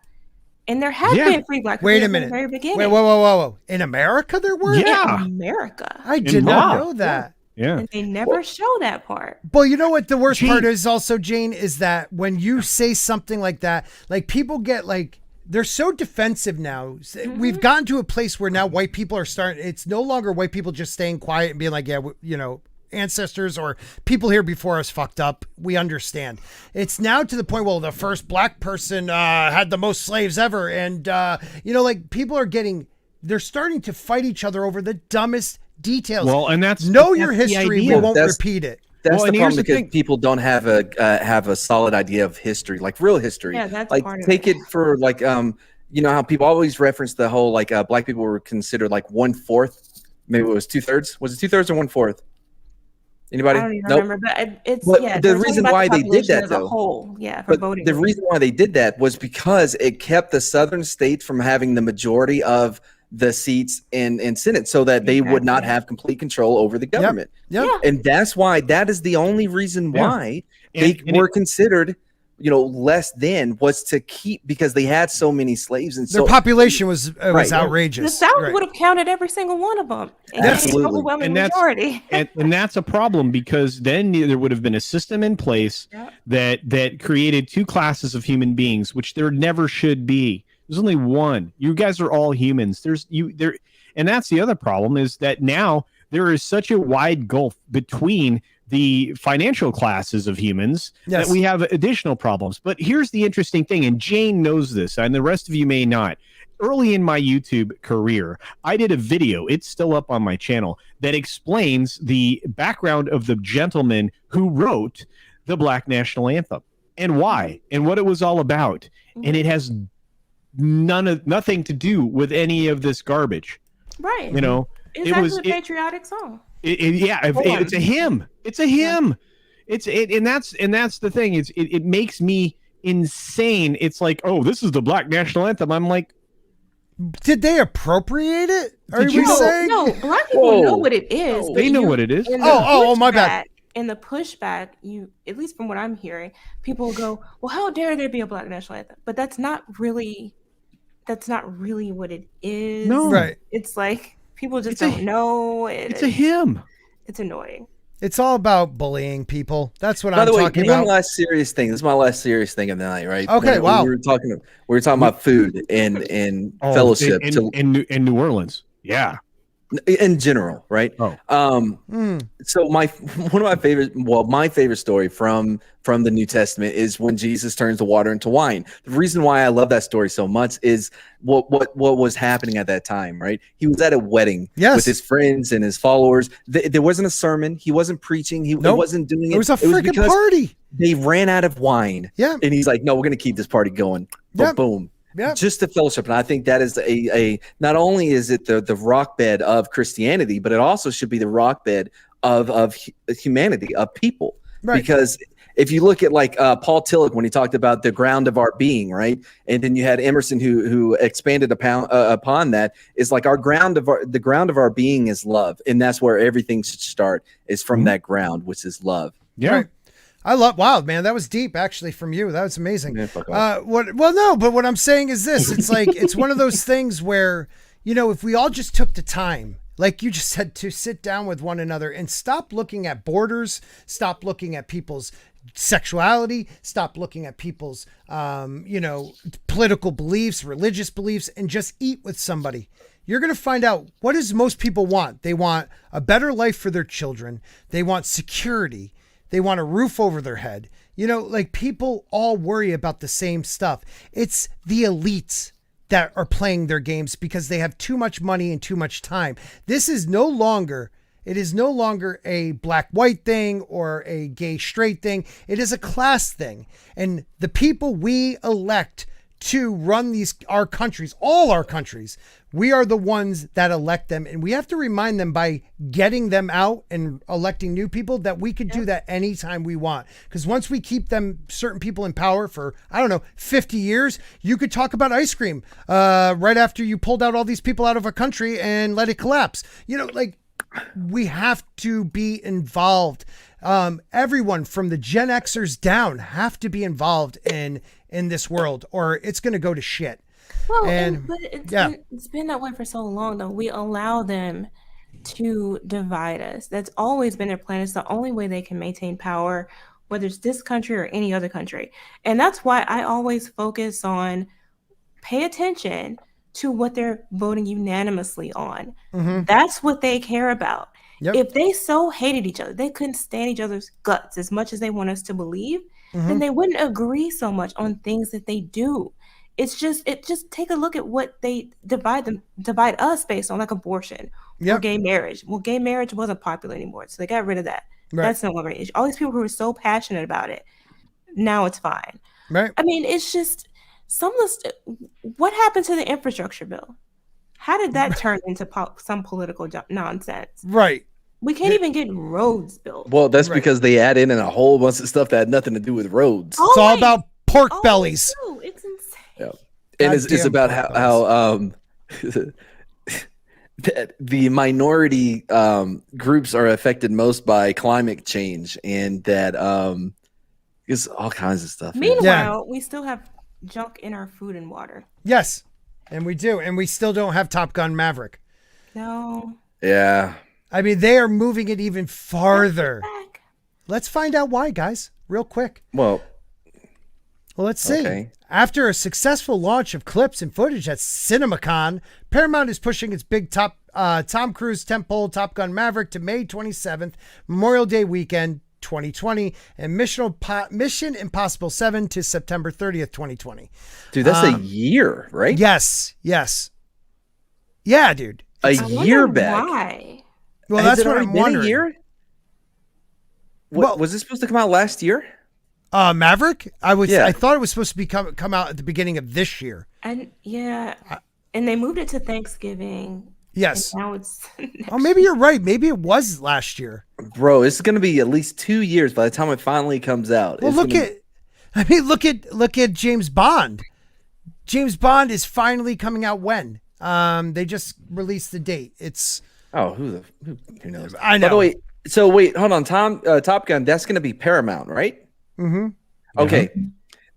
And there have been free black people. Wait a minute. From the very beginning. Whoa. In America there were? Yeah. In America. I did not know that. Yeah. And they never show that part. Well, you know what the worst part is also, Jayne, is that when you say something like that, like people get like, they're so defensive now. We've gotten to a place where now white people are it's no longer white people just staying quiet and being like, yeah, ancestors or people here before us fucked up. We understand. It's now to the point, well, the first black person had the most slaves ever. And, people they're starting to fight each other over the dumbest details. Well, and that's your history. We won't repeat it. That's the problem because people don't have a solid idea of history, like real history. Yeah, that's like part of take it for like how people always reference the whole like black people were considered like 1/4, maybe it was 2/3. Was it 2/3 or 1/4? Anybody? I don't even remember, but it's the reason why they did that though. For voting. The reason why they did that was because it kept the southern states from having the majority of the seats in Senate, so that they would not have complete control over the government. Yep. And that's why that is the only reason why they were considered, less than, was to keep, because they had so many slaves and their population was outrageous. The South would have counted every single one of them. Absolutely. Overwhelming majority. and that's a problem, because then there would have been a system in place that created two classes of human beings, which there never should be. There's only one. You guys are all humans. And that's the other problem, is that now there is such a wide gulf between the financial classes of humans that we have additional problems. But here's the interesting thing, and Jayne knows this, and the rest of you may not. Early in my YouTube career, I did a video, it's still up on my channel, that explains the background of the gentleman who wrote the Black National Anthem and why and what it was all about. And it has nothing to do with any of this garbage. Right. It's actually a patriotic song. It's a hymn. It's a hymn. And that's the thing. It makes me insane. It's like, oh, this is the Black National Anthem. I'm like, did they appropriate it? Are you saying? No, black people know what it is. They know what it is. Oh, my bad. in the pushback, at least from what I'm hearing, people will go, well, how dare there be a Black national anthem? But that's not really what it is. No. Right. It's like people just don't know. It's a hymn. It's annoying. It's all about bullying people. That's what I'm talking about. By the way, one last serious thing. This is my last serious thing of the night, right? Okay, wow. We were talking about food and fellowship in New Orleans. Yeah. In general, right? So my favorite story from the New Testament is when Jesus turns the water into wine. The reason why I love that story so much is what was happening at that time, right? He was at a wedding with his friends and his followers. There wasn't a sermon. He wasn't preaching. He wasn't doing it. It was a freaking party. They ran out of wine. Yeah. And he's like, no, we're going to keep this party going. Yeah. Boom. Yeah. Just the fellowship. And I think that is a not only is it the rock bed of Christianity, but it also should be the rock bed of humanity, of people. Right. Because if you look at like Paul Tillich, when he talked about the ground of our being, right? And then you had Emerson who expanded upon that, is like the ground of our being is love. And that's where everything should start, is from that ground, which is love. Yeah. Right. Wow, man, that was deep actually from you. That was amazing. Yeah, what I'm saying is this. It's like, it's one of those things where, if we all just took the time, like you just said, to sit down with one another and stop looking at borders, stop looking at people's sexuality, stop looking at people's, political beliefs, religious beliefs, and just eat with somebody. You're going to find out, what does most people want? They want a better life for their children. They want security. They want a roof over their head. Like, people all worry about the same stuff. It's the elites that are playing their games because they have too much money and too much time. It is no longer a black-white thing or a gay-straight thing. It is a class thing. And the people we elect to run our countries, all our countries, we are the ones that elect them, and we have to remind them by getting them out and electing new people that we could do that anytime we want. Because once we keep certain people in power for, 50 years, you could talk about ice cream right after you pulled out all these people out of a country and let it collapse. We have to be involved. Everyone from the Gen Xers down have to be involved in this world, or it's going to go to shit. Well, it's been that way for so long, though. We allow them to divide us. That's always been their plan. It's the only way they can maintain power, whether it's this country or any other country. And that's why I always focus on pay attention to what they're voting unanimously on. Mm-hmm. That's what they care about. Yep. If they so hated each other, they couldn't stand each other's guts as much as they want us to believe, then they wouldn't agree so much on things that they do. It just take a look at what they divide us based on, like abortion or gay marriage. Well, gay marriage wasn't popular anymore, so they got rid of that. Right. That's no longer an issue. All these people who were so passionate about it, now it's fine. Right. I mean, it's just what happened to the infrastructure bill? How did that turn into some political nonsense? Right. We can't even get roads built. Well, that's because they add in a whole bunch of stuff that had nothing to do with roads. It's all about pork bellies. No, it's insane. Yeah. And it's about how the minority groups are affected most by climate change, and that it's all kinds of stuff. Meanwhile, we still have junk in our food and water. Yes, and we do, and we still don't have Top Gun Maverick. No. Yeah. I mean, they are moving it even farther. Let's find out why, guys, real quick. Well, let's see. Okay. After a successful launch of clips and footage at CinemaCon, Paramount is pushing its big Tom Cruise tentpole Top Gun Maverick to May 27th, Memorial Day weekend 2020, and Mission Impossible 7 to September 30th, 2020. Dude, that's a year, right? Yes. Yeah, dude. A year back. Why? Well, that's what I'm wondering. A year? Was it supposed to come out last year? Maverick? I thought it was supposed to be come out at the beginning of this year. And and they moved it to Thanksgiving. Yes. Now it's maybe you're right. Maybe it was last year. Bro, it's going to be at least 2 years by the time it finally comes out. Well, look at James Bond. James Bond is finally coming out when? They just released the date. It's who knows? I know. By the way, So wait, hold on, Top Gun. That's going to be Paramount, right? Mm-hmm. Okay. Yeah.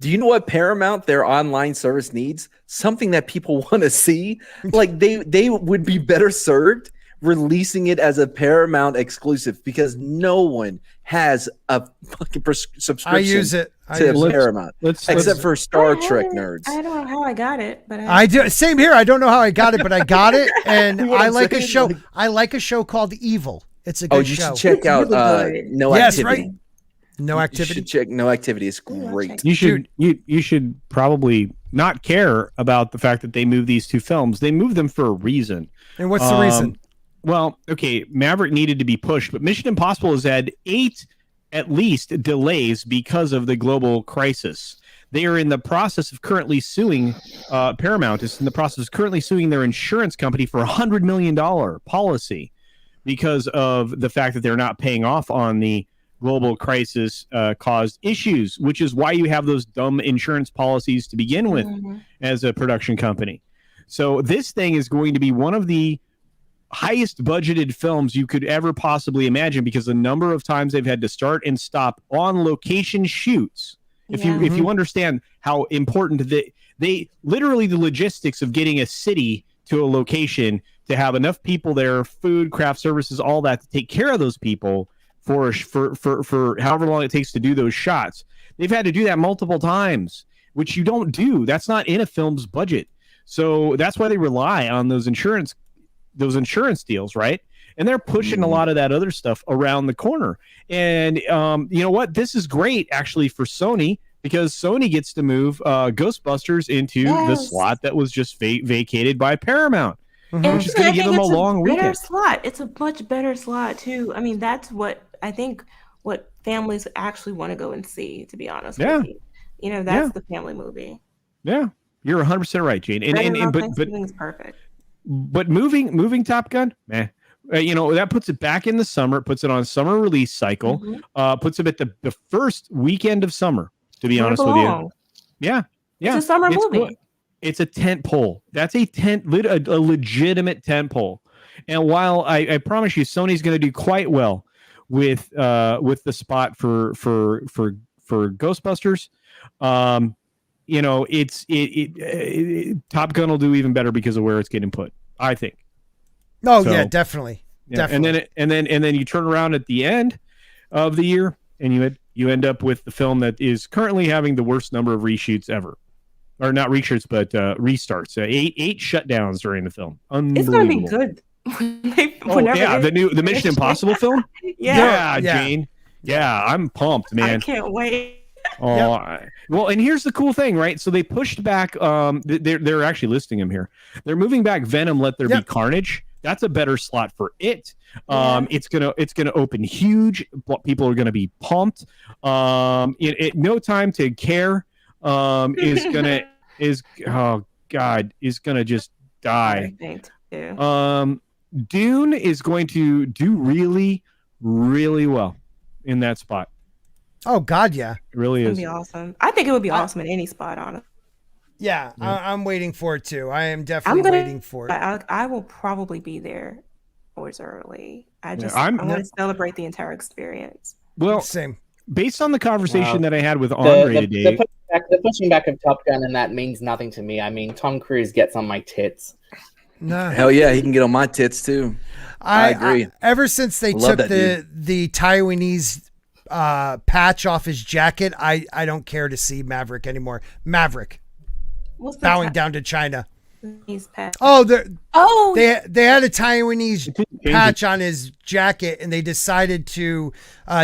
Do you know what Paramount, their online service, needs? Something that people want to see. Like they would be better served releasing it as a Paramount exclusive, because no one has a fucking subscription. I use it to Paramount, except for Star Trek nerds. I don't know how I got it, but I do. Same here. I don't know how I got it, but I got it, and I like a show. I like a show called Evil. It's a good show. You should check out No Activity. Right. No Activity. You should check No Activity. It's great. You should probably not care about the fact that they moved these two films. They moved them for a reason. And what's the reason? Well, okay, Maverick needed to be pushed, but Mission Impossible has had 8 at least delays because of the global crisis. They are in the process of currently suing Paramount is in the process of currently suing their insurance company for $100 million policy because of the fact that they're not paying off on the global crisis caused issues, which is why you have those dumb insurance policies to begin with as a production company. So this thing is going to be one of the highest budgeted films you could ever possibly imagine, because the number of times they've had to start and stop on location shoots. If you understand how important they literally the logistics of getting a city to a location to have enough people there, food, craft services, all that to take care of those people for however long it takes to do those shots. They've had to do that multiple times, which you don't do. That's not in a film's budget. So that's why they rely on those insurance deals, right? And they're pushing a lot of that other stuff around the corner. And you know what? This is great actually for Sony, because Sony gets to move Ghostbusters into the slot that was just vacated by Paramount, which is going to give them a long weekend. Slot. It's a much better slot too. I mean, that's what I think what families actually want to go and see, to be honest with you. You know, that's the family movie. Yeah, you're 100% right, Jane. But it's perfect. But moving Top Gun, that puts it back in the summer, puts it on summer release cycle, puts it at the first weekend of summer, to be honest with you. Yeah. It's a summer movie. Cool. It's a tent pole. That's a legitimate tent pole. And while I promise you, Sony's going to do quite well with the spot for Ghostbusters, Top Gun will do even better because of where it's getting put, I think. Oh, so, yeah, definitely. Yeah. Definitely. And then you turn around at the end of the year and you end up with the film that is currently having the worst number of reshoots ever. Or not reshoots, but restarts. 8 shutdowns during the film. It's going to be good. The Mission Impossible film? Yeah, Jane. Yeah, I'm pumped, man. I can't wait. Well, and here's the cool thing, right? So they pushed back. They're actually listing them here. They're moving back Venom. Let There Be Carnage. That's a better slot for it. It's gonna open huge. People are gonna be pumped. No Time to Care is gonna just die. Dune is going to do really, really well in that spot. Oh God, yeah, it really is. It'd be awesome. I think it would be awesome in any spot, honestly. Yeah, I'm waiting for it too. I am definitely waiting for it. I will probably be there hours early. I want to celebrate the entire experience. Well, same. Based on the conversation that I had with Andre today, the pushing back of Top Gun and that means nothing to me. I mean, Tom Cruise gets on my tits. No. Hell yeah, he can get on my tits too. I agree. Ever since they took the Taiwanese patch off his jacket, I don't care to see Maverick anymore. Maverick bowing down to China. They had a Taiwanese patch on his jacket, and they decided to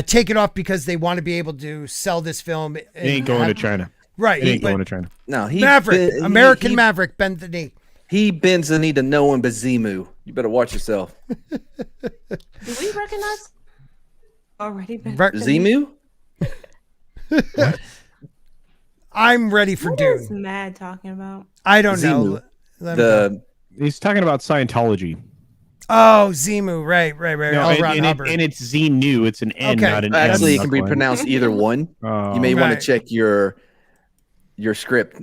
take it off because they want to be able to sell this film. He ain't going to China, right? He ain't going to China. No, Maverick, American Maverick, bend the knee. He bends the knee to no one but Zemu. You better watch yourself. Do we recognize? Already been Zemu? I'm ready for Dune. What is Mad talking about? I don't know. He's talking about Scientology. Oh, Zemu, right. No, and it's Xenu. It's an N, not an M. Actually, it can be pronounced either one. You may want to check your script.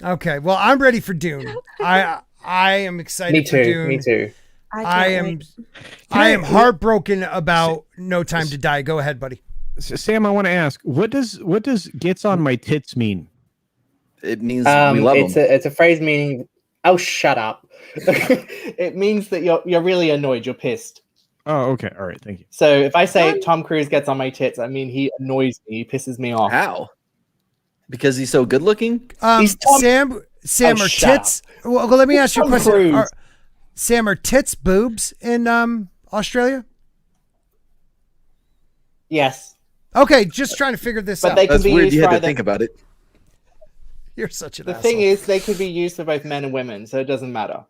Okay, well, I'm ready for Dune. I am excited for Dune. Me too. I am heartbroken about No Time to Die. Go ahead, buddy. Sam, I want to ask, what does "gets on my tits" mean? It means we love them. It's a phrase meaning. Oh, shut up! It means that you're really annoyed. You're pissed. Oh, okay. All right. Thank you. So if I say Tom Cruise gets on my tits, I mean he annoys me. He pisses me off. How? Because he's so good looking? Sam, are tits? Well, let me ask you a question. Sam, are tits boobs in Australia? Yes. Okay, just trying to figure this out. That's weird. You had to think about it. You're such an asshole. The thing is, they could be used for both men and women, so it doesn't matter.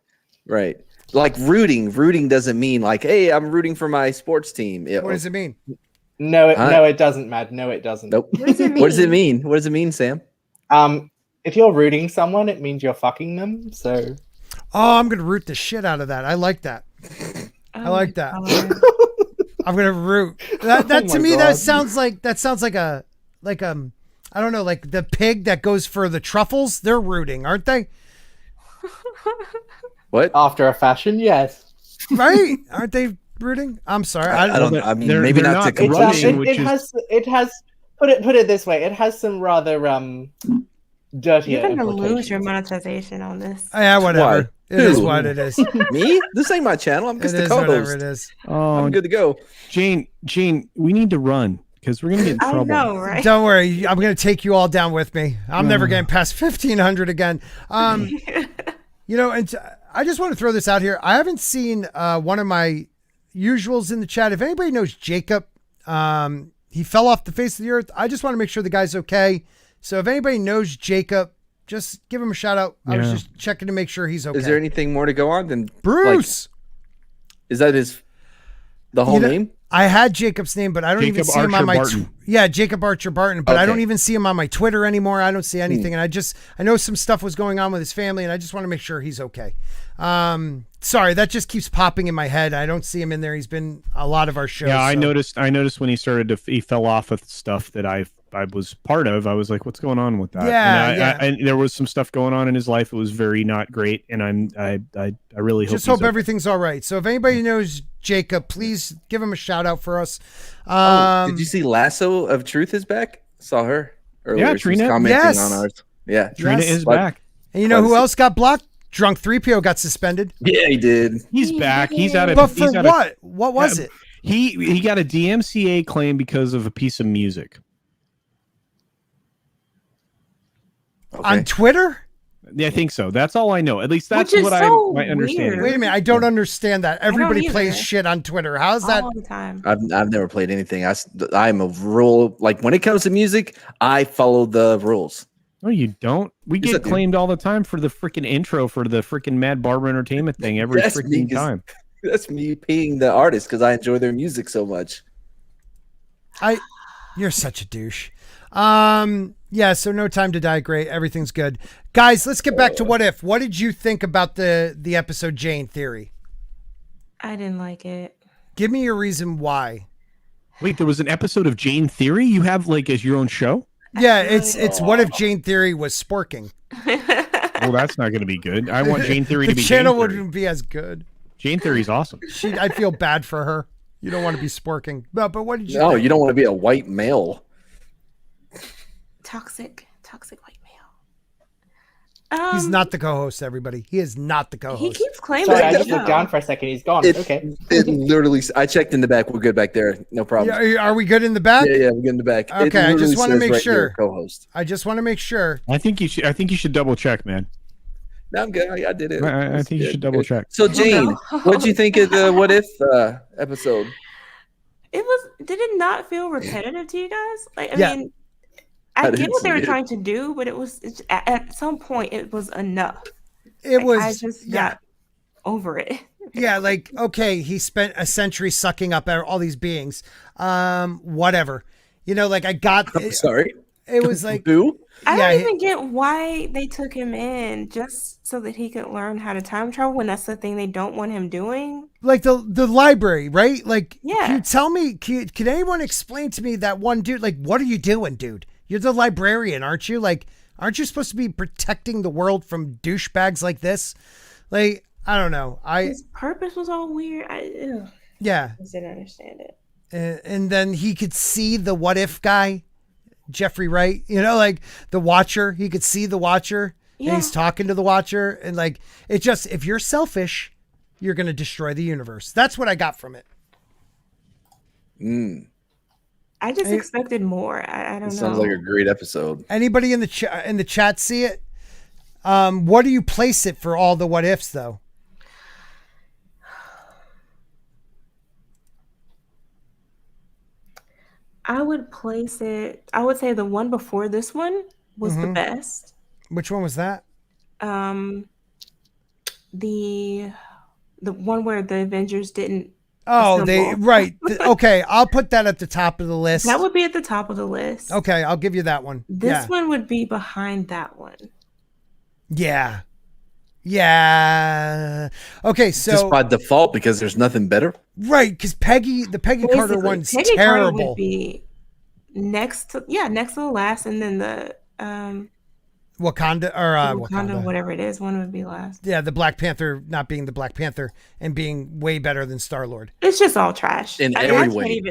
Right. Like rooting doesn't mean like, hey, I'm rooting for my sports team. What does it mean? No, it doesn't, Matt. No, it doesn't. Nope. What does it mean? What does it mean, Sam? If you're rooting someone, it means you're fucking them. So. Oh, I'm gonna root the shit out of that. I like that. I like that. I'm gonna root. That to me, God. that sounds like a I don't know, like the pig that goes for the truffles. They're rooting, aren't they? What? After a fashion, yes. Right? Aren't they rooting? I'm sorry. I don't. I mean, maybe not to corruption. It has. Put it this way. It has some rather dirtier. You're gonna lose your monetization on this. Yeah, whatever. It is what it is. Me? This ain't my channel. I'm just the co-host. Whatever it is. Oh, I'm good to go. Jayne, we need to run because we're gonna get in trouble. I know, right? Don't worry. I'm gonna take you all down with me. I'm never getting past 1,500 again. And I just want to throw this out here. I haven't seen one of my usuals in the chat. If anybody knows Jacob, he fell off the face of the earth. I just want to make sure the guy's okay. So if anybody knows Jacob, just give him a shout out. I was just checking to make sure he's okay. Is there anything more to go on than Bruce? Is that the whole name? I had Jacob's name, but I don't even see him on my Jacob ArcherJacobBarton, but I don't even see him on my Twitter anymore. I don't see anything. And I know some stuff was going on with his family, and I just want to make sure he's okay. Sorry, that just keeps popping in my head. I don't see him in there. He's been a lot of our shows. Yeah, I noticed when he fell off with stuff that I was part of. I was like, what's going on with that? Yeah, and there was some stuff going on in his life. It was very not great, and I really hope everything's all right. So if anybody knows Jacob, please give him a shout out for us. Did you see Lasso of Truth is back? Saw her earlier. Yeah, Trina. Commenting on ours. Yeah, Trina is back. And you know who else got blocked? Drunk 3PO got suspended. Yeah, he did. He's back. He's out of. But for what? What was it? He got a DMCA claim because of a piece of music. Okay. On Twitter? Yeah, I think so. That's all I know. At least that's what my understanding. Wait a minute, I don't understand that. Everybody plays shit on Twitter. How's that? All the time. I've never played anything. I'm a rule, like when it comes to music, I follow the rules. No, you don't. We get claimed all the time for the freaking intro for the freaking Mad Barber Entertainment thing every freaking time. That's me paying the artist because I enjoy their music so much. You're such a douche. Yeah, so No Time to Die, great. Everything's good. Guys, let's get back to What If. What did you think about the episode Jayne Theory? I didn't like it. Give me your reason why. Wait, there was an episode of Jayne Theory? You have like as your own show? Yeah, it's What If Jayne Theory was sporking. Well, that's not going to be good. I want Jayne Theory to be. The channel wouldn't be as good. Jayne Theory's awesome. I feel bad for her. You don't want to be sporking. But what did you think? No, you don't want to be a white male. Toxic white male. He's not the co-host, everybody. He is not the co-host. He keeps claiming. Sorry, I just looked down for a second. He's gone. Okay. It literally. I checked in the back. We're good back there. No problem. Yeah, are we good in the back? Yeah, we're good in the back. Okay, I just want to make sure. Co-host. I just want to make sure. I think you should double check, man. No, I'm good. I did it. I think you should double check. So, Jayne, what did you think of the What If episode? Did it not feel repetitive to you guys? I mean, I get what they were trying to do, but at some point it was enough. I just got over it. Yeah, like, okay, he spent a century sucking up all these beings. Whatever. You know, like I got I'm sorry. It was like boo. I don't even get why they took him in just so that he could learn how to time travel when that's the thing they don't want him doing. Like the library, right? Like, yeah. Can you tell me, can anyone explain to me that one dude, like, what are you doing, dude? You're the librarian, aren't you? Like, aren't you supposed to be protecting the world from douchebags like this? Like, I don't know. His purpose was all weird. I didn't understand it. And then he could see the what if guy, Jeffrey Wright, like the Watcher. He could see the Watcher. Yeah. And he's talking to the Watcher. And like, it just, if you're selfish, you're going to destroy the universe. That's what I got from it. I just expected more. I don't know. Sounds like a great episode. Anybody in the chat see it? What do you place it for all the what ifs though? I would place it. I would say the one before this one was the best. Which one was that? The one where the Avengers didn't. Oh, right. Okay, I'll put that at the top of the list. That would be at the top of the list. Okay, I'll give you that one. This one would be behind that one. Yeah. Yeah. Okay, so just by default because there's nothing better. Right, because Peggy Carter one's Peggy terrible. Carter would be next to the last, and then the Wakanda Wakanda, whatever it is, one would be last. Yeah, the Black Panther not being the Black Panther and being way better than Star-Lord. It's just all trash. In every way.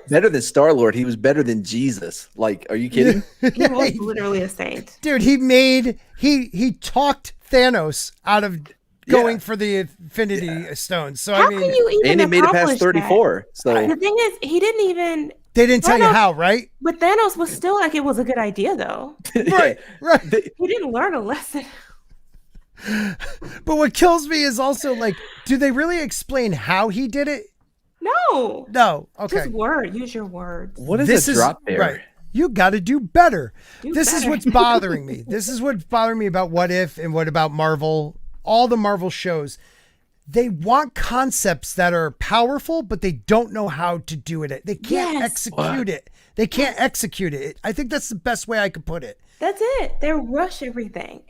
Better than Star-Lord. He was better than Jesus. Like, are you kidding? He was literally a saint. Dude, he talked Thanos out of going for the Infinity Stones. So how can you even he made it past 34. That? So the thing is, he didn't even. They didn't tell you how, right? But Thanos was still like it was a good idea, though. Right. He didn't learn a lesson. But what kills me is also like, do they really explain how he did it? No. Okay. Just use your words. What is a drop bear? Right. You got to do better. This is what's bothering me. This is what's bothering me about What If and what about Marvel, all the Marvel shows. They want concepts that are powerful, but they don't know how to do it. They can't execute it. They can't execute it. I think that's the best way I could put it. That's it. They rush everything,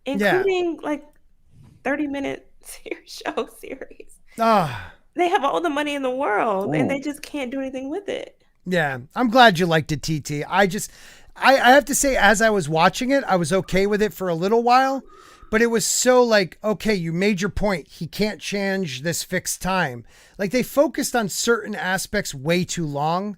including like 30-minute show series. They have all the money in the world, and they just can't do anything with it. Yeah, I'm glad you liked it, TT. I have to say, as I was watching it, I was okay with it for a little while. But it was so like, okay, you made your point. He can't change this fixed time. Like they focused on certain aspects way too long.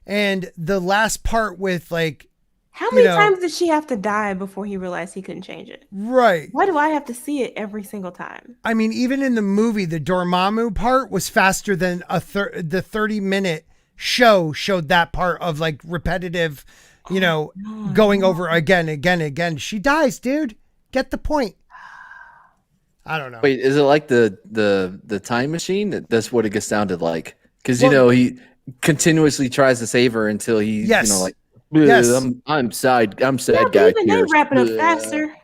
And the last part with like, how many times did she have to die before he realized he couldn't change it? Right. Why do I have to see it every single time? I mean, even in the movie, the Dormammu part was faster than the 30-minute show showed that part of like repetitive, going over again. She dies, dude. Get the point. I don't know. Wait, is it like the time machine? That's what it sounded like. Because he continuously tries to save her until he, I'm sad guy. Even they wrap it up faster.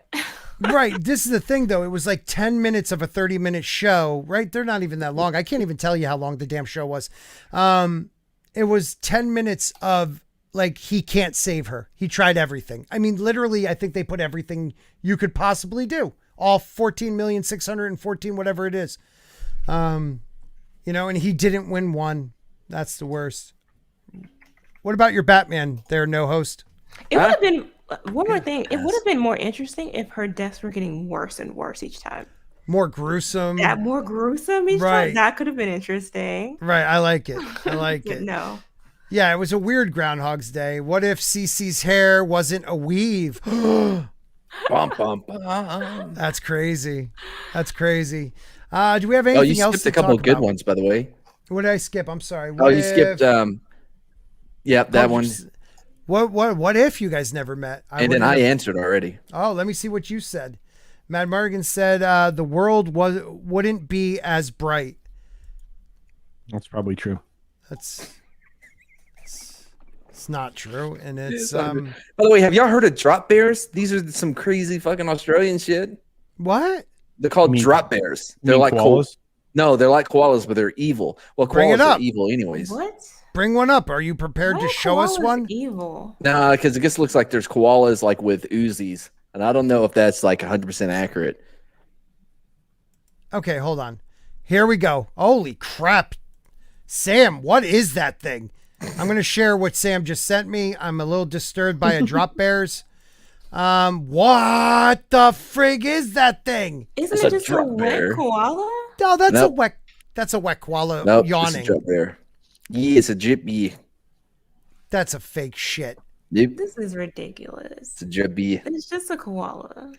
Right. This is the thing, though. It was like 10 minutes of a 30-minute show. Right? They're not even that long. I can't even tell you how long the damn show was. It was 10 minutes of like he can't save her. He tried everything. I mean, literally, I think they put everything you could possibly do. All 14,614,000, whatever it is. And he didn't win one. That's the worst. What about your Batman there, no host? It would have been one more thing. It would have been more interesting if her deaths were getting worse and worse each time. More gruesome. Yeah, more gruesome each time. That could have been interesting. Right. I like it. it. No. Yeah, it was a weird Groundhog's Day. What if Cece's hair wasn't a weave? Bum, bum, bum. That's crazy. Do we have anything else? You skipped a couple of good ones, by the way. What did I skip? I'm sorry. You skipped. That one. What if you guys never met? Then I answered already. Oh, let me see what you said. Matt Martigan said the world wouldn't be as bright. That's probably true. It's not true, and it's By the way, have y'all heard of drop bears? These are some crazy fucking Australian shit. What? They're called drop bears. They're like koalas. No, they're like koalas, but they're evil. Well, koalas are evil, anyways. What? Bring one up. Are you prepared to show us one? Evil. Nah, because it just looks like there's koalas like with Uzis, and I don't know if that's like 100% accurate. Okay, hold on. Here we go. Holy crap, Sam! What is that thing? I'm going to share what Sam just sent me. I'm a little disturbed by a drop bears. What the frig is that thing? Isn't it just a wet koala? No, that's a wet koala yawning. It's a drop bear. Yeah, it's a gyppy. That's a fake shit. Yep. This is ridiculous. It's a gyppy. It's just a koala.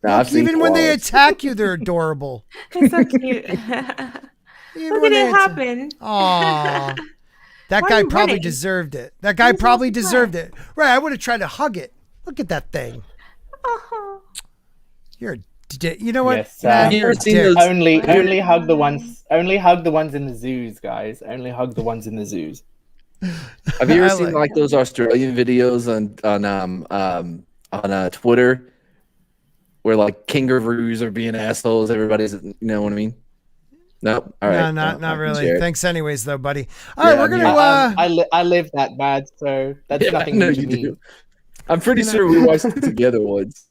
Look, even when they attack you, they're adorable. It's so cute. Look at it happen. Aww. That guy probably deserved it. That guy probably deserved it. Right, I would have tried to hug it. Look at that thing. You're you know what? Yes, only hug the ones in the zoos, guys. Only hug the ones in the zoos. Have you ever seen like those Australian videos on Twitter where like kangaroos are being assholes? Everybody's, you know what I mean? No, all right. No, not really. Thanks, anyways, though, buddy. All right, we're gonna. I live that bad, so that's nothing new to me. Do. I'm pretty sure we watched it together once.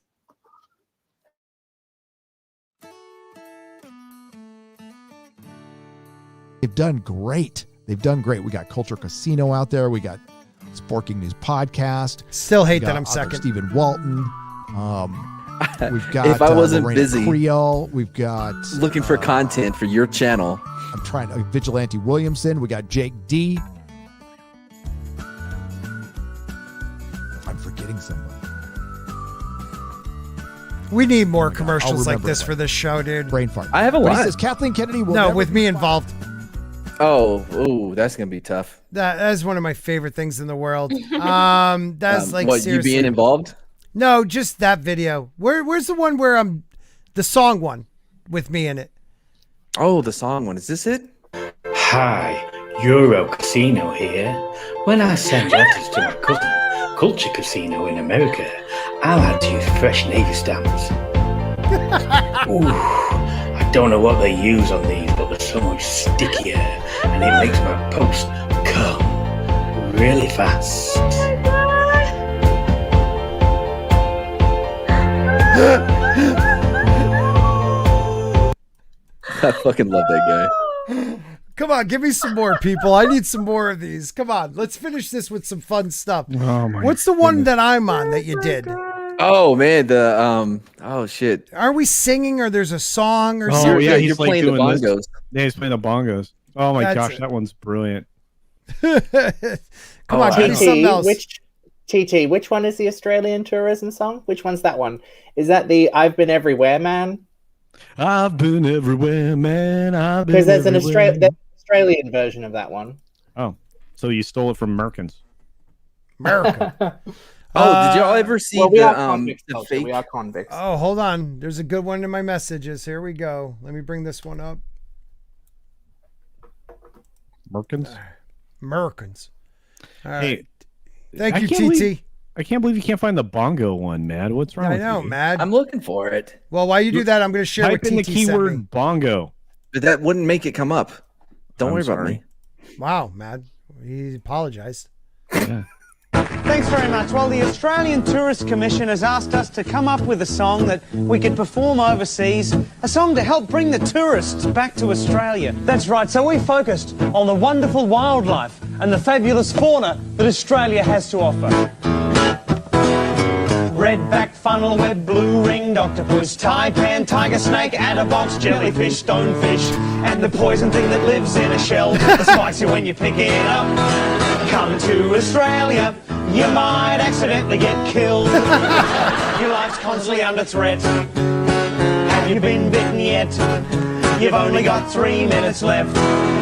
They've done great. We got Culture Casino out there. We got Sporking News Podcast. Still hate that I'm second. Stephen Walton. We've got if I wasn't Lorena busy Creole. We've got looking for content for your channel. I'm trying to Vigilante Williamson. We got Jake D. I'm forgetting somebody. We need more commercials like this for this show, dude. Brain fart. I have a lot. He says Kathleen Kennedy will no, with me involved. Oh, that's gonna be tough. That is one of my favorite things in the world. That's like what, seriously. You being involved? No, just that video. Where's the one where the song one with me in it? Oh, the song one. Is this it? Hi, Euro Casino here. When I send letters to my cousin, Culture Casino in America, I like to use fresh Navy stamps. Ooh, I don't know what they use on these, but they're so much stickier, and it makes my post come really fast. I fucking love that guy. Come on, give me some more, people. I need some more of these. Come on, let's finish this with some fun stuff. What's the one that I'm on that you did? Oh man, oh shit. Are we singing or there's a song or something? Oh yeah, you're playing the bongos. Yeah, he's playing the bongos. Oh my gosh, that one's brilliant. Come on, give me something else. Which one is the Australian tourism song? Which one's that one? Is that the I've Been Everywhere Man? I've been everywhere, man. Because there's an Australian version of that one. Oh, so you stole it from Americans. America. Did y'all ever see the fake? We are convicts. Oh, hold on. There's a good one in my messages. Here we go. Let me bring this one up. Americans. All right. Hey, thank you, TT. I can't believe you can't find the bongo one, Mad. What's wrong with you? I know, Mad. I'm looking for it. Well, while you do that, I'm going to share what TT Type in the keyword bongo. But that wouldn't make it come up. Don't worry about me. Wow, Mad. He apologized. Yeah. Thanks very much. Well, the Australian Tourist Commission has asked us to come up with a song that we could perform overseas, a song to help bring the tourists back to Australia. That's right, so we focused on the wonderful wildlife and the fabulous fauna that Australia has to offer. Redback, funnel-web, blue-ringed octopus, taipan, tiger snake, adderbox, jellyfish, stonefish, and the poison thing that lives in a shell that spikes you when you pick it up. Come to Australia, you might accidentally get killed. Your life's constantly under threat. Have you been bitten yet? You've only got 3 minutes left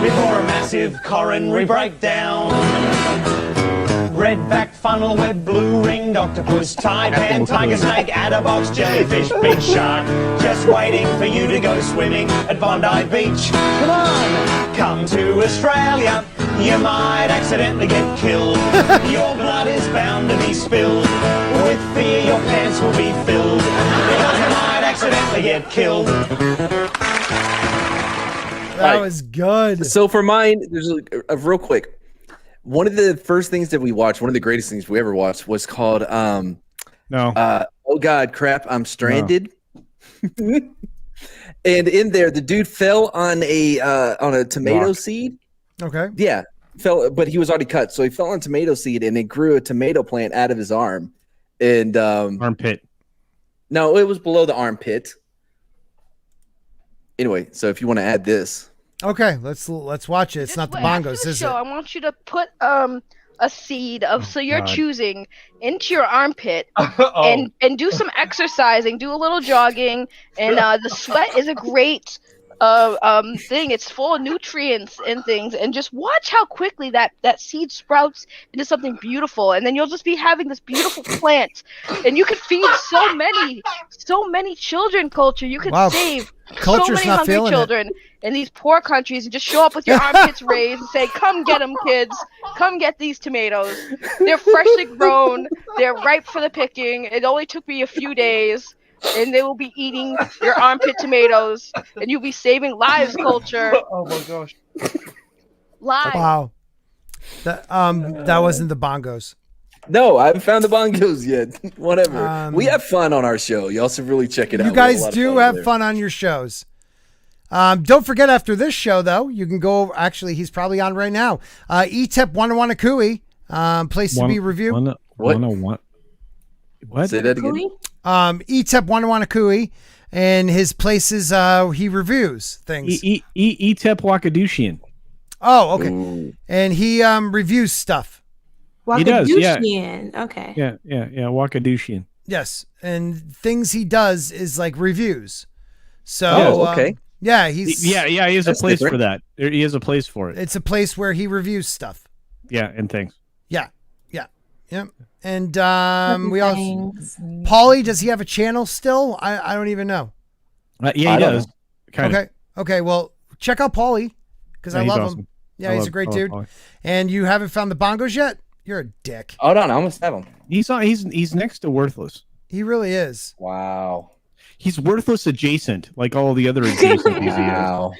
before a massive coronary breakdown. Redback, funnel-web, blue-ringed octopus, taipan, tiger snake, adderbox, jellyfish, big shark, just waiting for you to go swimming at Bondi Beach. Come on, come to Australia, you might accidentally get killed. Your blood is bound to be spilled. With fear, your pants will be filled. Because you might accidentally get killed. That was good. So for mine, there's a real quick. One of the first things that we watched, one of the greatest things we ever watched, was called oh God, crap, I'm stranded. No. And in there, the dude fell on a tomato seed. Okay. Yeah, fell, but he was already cut, so he fell on tomato seed, and it grew a tomato plant out of his arm. And armpit. No, it was below the armpit. Anyway, so if you want to add this. Okay, let's watch it. It's not the bongos, is it? I want you to put a seed of you're choosing into your armpit and do some exercising, do a little jogging, and the sweat is a great thing. It's full of nutrients and things, and just watch how quickly that seed sprouts into something beautiful, and then you'll just be having this beautiful plant, and you could feed so many children. Culture, you could save Culture's so many not hungry children in these poor countries, and just show up with your armpits raised and say, "Come get them, kids! Come get these tomatoes. They're freshly grown. They're ripe for the picking. It only took me a few days." And they will be eating your armpit tomatoes, and you'll be saving lives. Culture. Oh my gosh! Lives. Wow. That wasn't the bongos. No, I haven't found the bongos yet. Whatever. We have fun on our show. You also really check it out. You guys do have fun on your shows. Don't forget, after this show, though, you can go. Actually, he's probably on right now. ETEP Wanawanakui, place to be reviewed. What? Say that again. ETEP Wanawanakui, and his places he reviews things. ETEP Wakadushian. Oh, okay. Ooh. And he reviews stuff. He does, yeah. Okay. Yeah, Wakadushian. Yes, and things he does is like reviews. So, okay. Yeah, he's he has a place for that. He has a place for it. It's a place where he reviews stuff. Yeah, and things. Yeah. And we also Paulie, does he have a channel still? I don't even know. Yeah, he does. Okay. Well, check out Paulie because I love him. Yeah, he's a great dude. Paulie. And you haven't found the bongos yet? You're a dick. Hold on, I almost have him. He's next to worthless. He really is. Wow. He's worthless adjacent, like all the other adjacent Wow.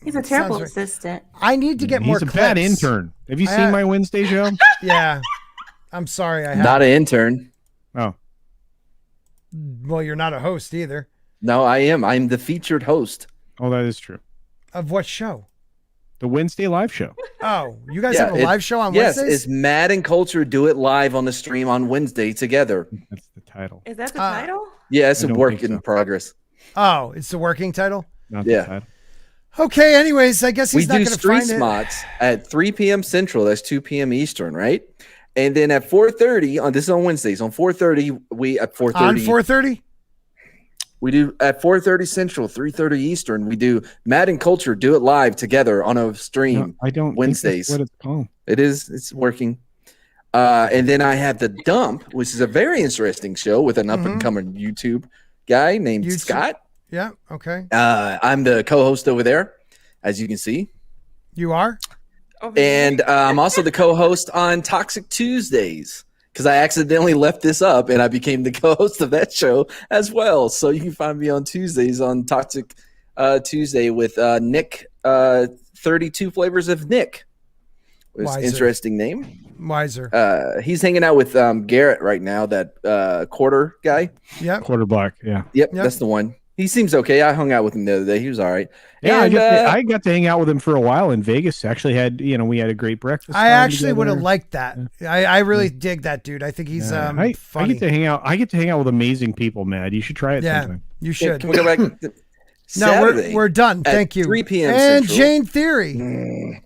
He's a terrible assistant. I need to get more clips. He's a bad intern. Have you seen my Wednesday show? Yeah. I'm sorry. I have. Not an intern. Oh. Well, you're not a host either. No, I am. I'm the featured host. Oh, that is true. Of what show? The Wednesday live show. Oh, you guys have a live show on Wednesdays? Yes, it's Mad and Culture Do It Live on the stream on Wednesday together. That's the title. Is that the title? Yeah, it's a work in progress. Oh, it's the working title? Not the title. Okay, anyways, I guess he's not going to find it. We do Street Smots at 3 p.m. Central. That's 2 p.m. Eastern, right? And then at 4:30 this is on Wednesdays. On 4:30 we at 4:30 on 4:30 we do at 4:30 Central, 3:30 Eastern. We do Mad and Culture Do It Live together on a stream. No, I don't. Wednesdays. Think that's what it's called. It is. It's working. And then I have the Dump, which is a very interesting show with an up and coming YouTube guy named Scott. Yeah. Okay. I'm the co-host over there, as you can see. You are. And I'm also the co-host on Toxic Tuesdays because I accidentally left this up and I became the co-host of that show as well. So you can find me on Tuesdays on Toxic Tuesday with Nick, 32 Flavors of Nick. It's an interesting name. Wiser. He's hanging out with Garrett right now, that quarter guy. Yeah. Quarter black. Yeah. Yep, that's the one. He seems okay. I hung out with him the other day. He was all right. Yeah, and, I got to hang out with him for a while in Vegas. Actually we had a great breakfast. I actually would have liked that. Yeah. I really dig that dude. I think he's funny. I get to hang out. I get to hang out with amazing people, Matt. You should try it sometime. You should. Can we go back? No, we're done. Thank you. 3 p.m. And Central. Jayne Theory.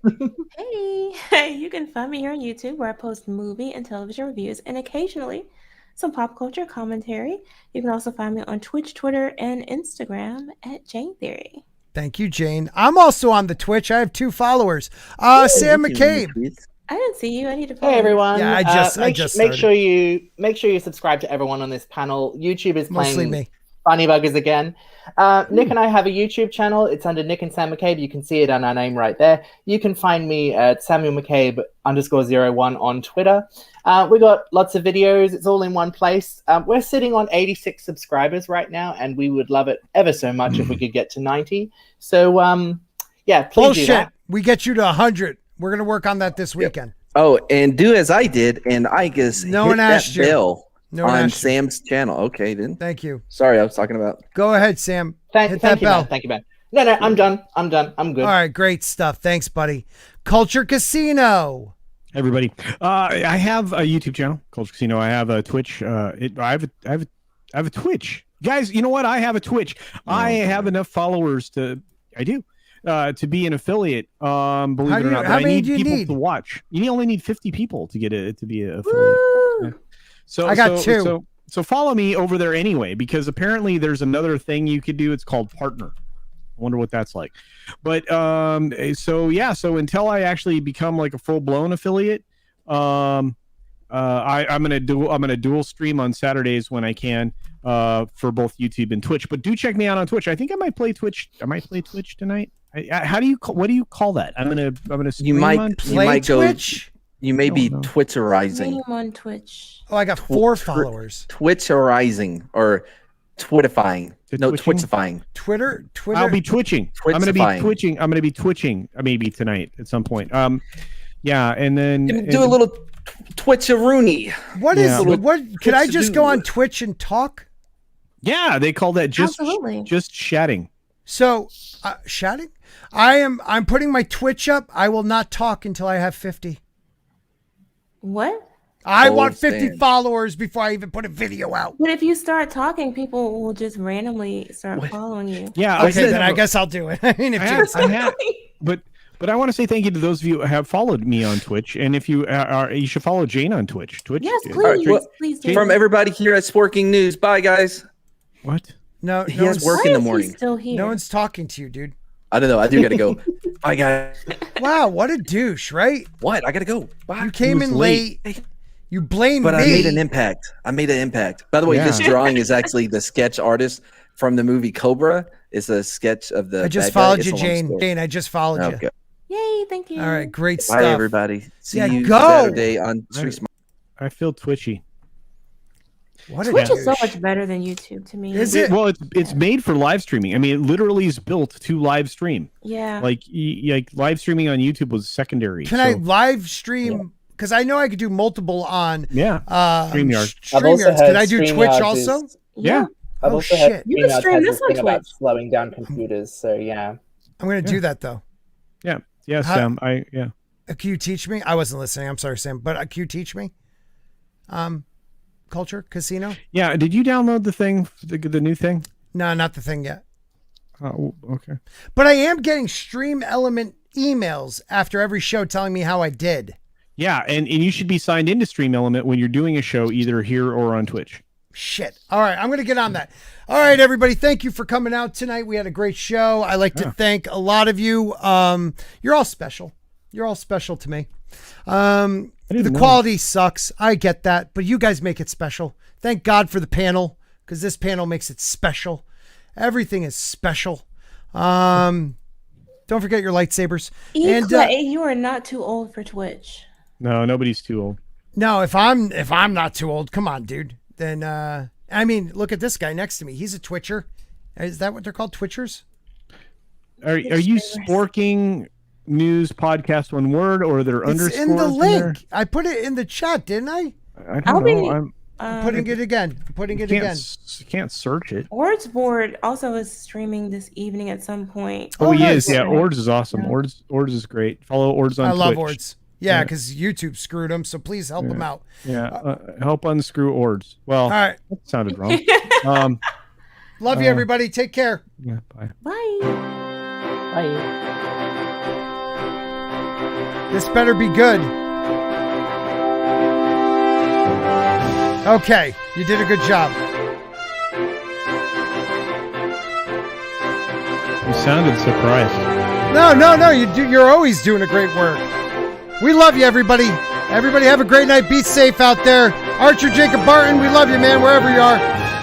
Hey, you can find me here on YouTube where I post movie and television reviews and occasionally some pop culture commentary. You can also find me on Twitch, Twitter, and Instagram at Jayne Theory. Thank you, Jayne. I'm also on the Twitch. I have 2 followers. Sam McCabe. I didn't see you. I need to follow. Hey everyone. Yeah, I just make sure you subscribe to everyone on this panel. YouTube is playing mostly me. Funny Buggers again. Nick and I have a YouTube channel. It's under Nick and Sam McCabe. You can see it on our name right there. You can find me at Samuel McCabe _01 on Twitter. We got lots of videos. It's all in one place. We're sitting on 86 subscribers right now, and we would love it ever so much if we could get to 90. So, yeah, please do that. We get you to 100. We're going to work on that this weekend. Oh, and do as I did, and I guess no hit one that asked you. bell on you. Sam's channel. Okay, then. Thank you. Sorry, I was talking about. Go ahead, Sam. Hit that bell. Thank you, man. No, I'm done. I'm good. All right, great stuff. Thanks, buddy. Culture Casino. Everybody, I have a YouTube channel, Culture Casino. I have a Twitch. I have a Twitch, guys. You know what? I have a Twitch. I have enough followers to be an affiliate. Believe it or not, I need people to watch. You only need 50 people to get it to be an affiliate. Yeah. So I got 2. So follow me over there anyway, because apparently there's another thing you could do. It's called partner. I wonder what that's like. But so until I actually become like a full-blown affiliate, I'm gonna dual stream on Saturdays when I can for both YouTube and Twitch. But do check me out on Twitch. I think I might play Twitch. I might play Twitch tonight. What do you call that? I'm gonna stream on Twitch. You may be Twitterizing. I'm on Twitch. Oh, I got 4 followers. Twitterizing or Twittifying. No, Twitchifying. Twitter. I'll be twitching. I'm gonna be twitching. Maybe tonight at some point. Yeah, and then do a little Twitcheroony. What can I just go on Twitch and talk? Yeah, they call that just chatting. So, chatting? I'm putting my Twitch up. I will not talk until I have 50. What? I want 50 followers before I even put a video out. But if you start talking, people will just randomly start following you. Yeah, okay, then I guess I'll do it. I mean, but I want to say thank you to those of you who have followed me on Twitch, and if you you should follow Jayne on Twitch. Yes, please, please do. From everybody here at Sporking News. Bye, guys. What? No, he has work in the morning. Still here? No one's talking to you, dude. I don't know. I do gotta go. Bye, guys. Wow, what a douche, right? What? I gotta go. Bye. You came in late. You blame me. But I made an impact. By the way, this drawing is actually the sketch artist from the movie Cobra. It's a sketch of the. I just followed you, Jayne. Jayne, I just followed you. Yay, thank you. All right, great stuff. Bye, everybody. See you Saturday on Street Smart. I feel twitchy. Twitch is so much better than YouTube to me. Is it? Well, it's made for live streaming. I mean, it literally is built to live stream. Yeah. Like live streaming on YouTube was secondary. Can I live stream? Because I know I could do multiple on StreamYard. Can I do Twitch also? Yeah. I've also had you can stream this on about Twitch. slowing down computers. So yeah. I'm gonna do that though. Yeah. Yeah, Sam. Can you teach me? I wasn't listening. I'm sorry, Sam. But can you teach me? Culture Casino. Yeah. Did you download the thing, the new thing? No, not the thing yet. Oh, okay. But I am getting Stream Element emails after every show telling me how I did. Yeah, and you should be signed into Stream Element when you're doing a show, either here or on Twitch. Shit. All right, I'm going to get on that. All right, everybody, thank you for coming out tonight. We had a great show. I like to thank a lot of you. You're all special. You're all special to me. The quality sucks. I get that, but you guys make it special. Thank God for the panel, because this panel makes it special. Everything is special. Don't forget your lightsabers. You are not too old for Twitch. No, nobody's too old. No, if I'm not too old, come on, dude. Then I mean, look at this guy next to me. He's a Twitcher. Is that what they're called, Twitchers? Are you Sporking News Podcast one word, or there underscores in the link? I put it in the chat, didn't I? I don't know. I'm putting it again. You can't search it. OrdsBored also is streaming this evening at some point. Oh, he is. Yeah, Ords is awesome. Yeah. Ords is great. Follow Ords on Twitch. I love Ords. Yeah, because YouTube screwed him, so please help him out. Yeah, help unscrew Ords. Well, all right. That sounded wrong. Love you, everybody. Take care. Yeah, bye. Bye. Bye. This better be good. Okay, you did a good job. You sounded surprised. No. You're always doing a great work. We love you, everybody. Everybody have a great night. Be safe out there. ArcherJacobBarton, we love you, man, wherever you are.